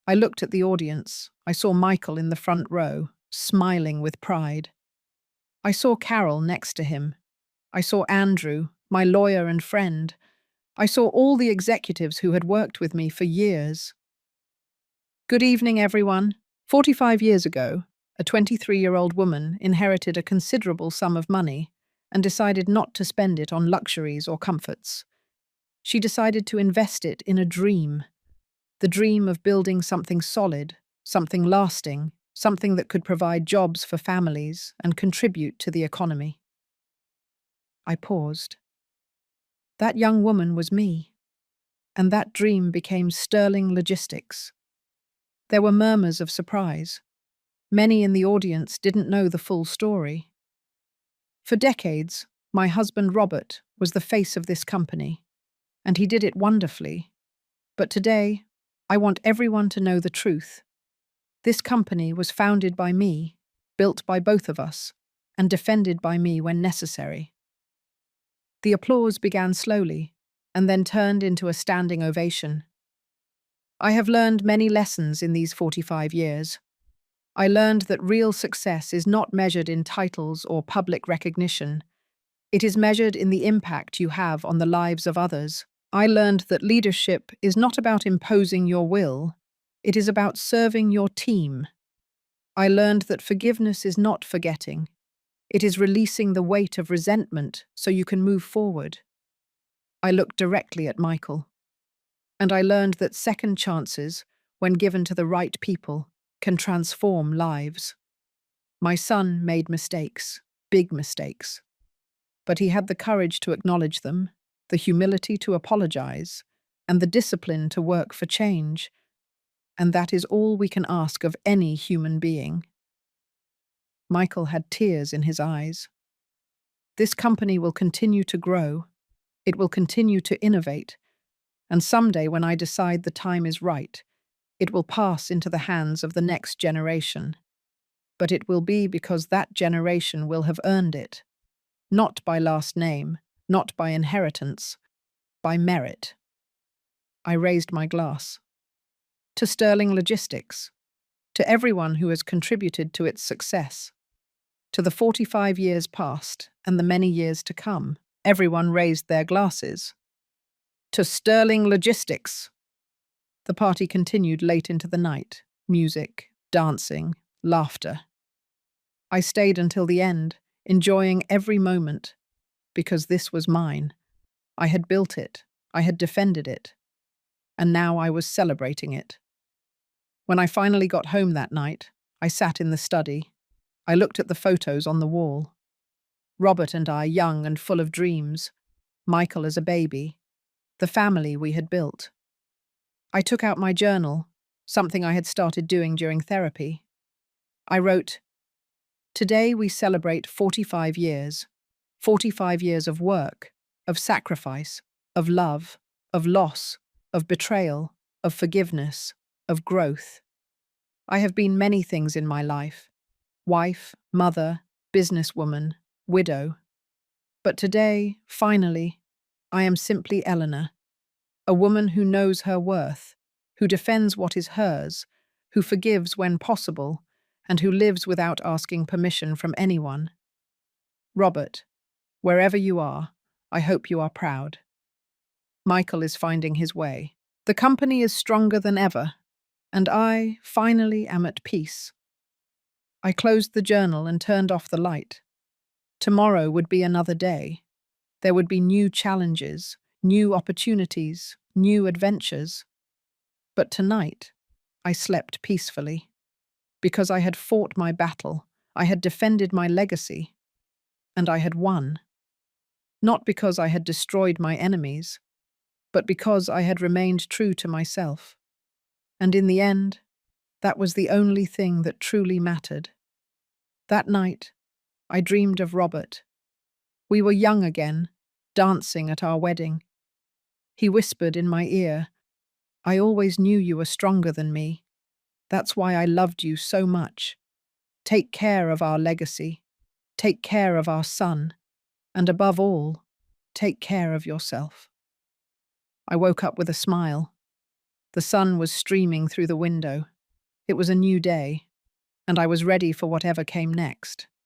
I looked at the audience. I saw Michael in the front row, smiling with pride. I saw Carol next to him. I saw Andrew, my lawyer and friend. I saw all the executives who had worked with me for years. "Good evening, everyone." 45 years ago, a 23-year-old woman inherited a considerable sum of money and decided not to spend it on luxuries or comforts. She decided to invest it in a dream. The dream of building something solid, something lasting, something that could provide jobs for families and contribute to the economy. I paused. That young woman was me, and that dream became sterling logistics. There were murmurs of surprise. Many in the audience didn't know the full story. For decades, my husband Robert was the face of this company, and he did it wonderfully. But today, I want everyone to know the truth. This company was founded by me, built by both of us, and defended by me when necessary. The applause began slowly, and then turned into a standing ovation. I have learned many lessons in these 45 years. I learned that real success is not measured in titles or public recognition. It is measured in the impact you have on the lives of others. I learned that leadership is not about imposing your will, it is about serving your team. I learned that forgiveness is not forgetting. It is releasing the weight of resentment so you can move forward. I looked directly at Michael, and I learned that second chances, when given to the right people, can transform lives. My son made mistakes, big mistakes, but he had the courage to acknowledge them, the humility to apologize, and the discipline to work for change. And that is all we can ask of any human being. Michael had tears in his eyes. This company will continue to grow. It will continue to innovate. And someday, when I decide the time is right, it will pass into the hands of the next generation. But it will be because that generation will have earned it. Not by last name, not by inheritance, by merit. I raised my glass. To Sterling Logistics, to everyone who has contributed to its success, to the 45 years past and the many years to come. Everyone raised their glasses. To Sterling Logistics. The party continued late into the night. Music, dancing, laughter. I stayed until the end, enjoying every moment, because this was mine. I had built it, I had defended it, and now I was celebrating it. When I finally got home that night, I sat in the study. I looked at the photos on the wall. Robert and I, young and full of dreams. Michael as a baby. The family we had built. I took out my journal, something I had started doing during therapy. I wrote, "Today we celebrate 45 years. 45 years of work, of sacrifice, of love, of loss, of betrayal, of forgiveness, of growth. I have been many things in my life. Wife, mother, businesswoman, widow. But today, finally, I am simply Eleanor, a woman who knows her worth, who defends what is hers, who forgives when possible, and who lives without asking permission from anyone. Robert, wherever you are, I hope you are proud. Michael is finding his way. The company is stronger than ever, and I, finally, am at peace." I closed the journal and turned off the light. Tomorrow would be another day. There would be new challenges, new opportunities, new adventures. But tonight, I slept peacefully. Because I had fought my battle, I had defended my legacy, and I had won. Not because I had destroyed my enemies, but because I had remained true to myself. And in the end, that was the only thing that truly mattered. That night, I dreamed of Robert. We were young again, dancing at our wedding. He whispered in my ear, "I always knew you were stronger than me. That's why I loved you so much. Take care of our legacy. Take care of our son. And above all, take care of yourself." I woke up with a smile. The sun was streaming through the window. It was a new day, and I was ready for whatever came next.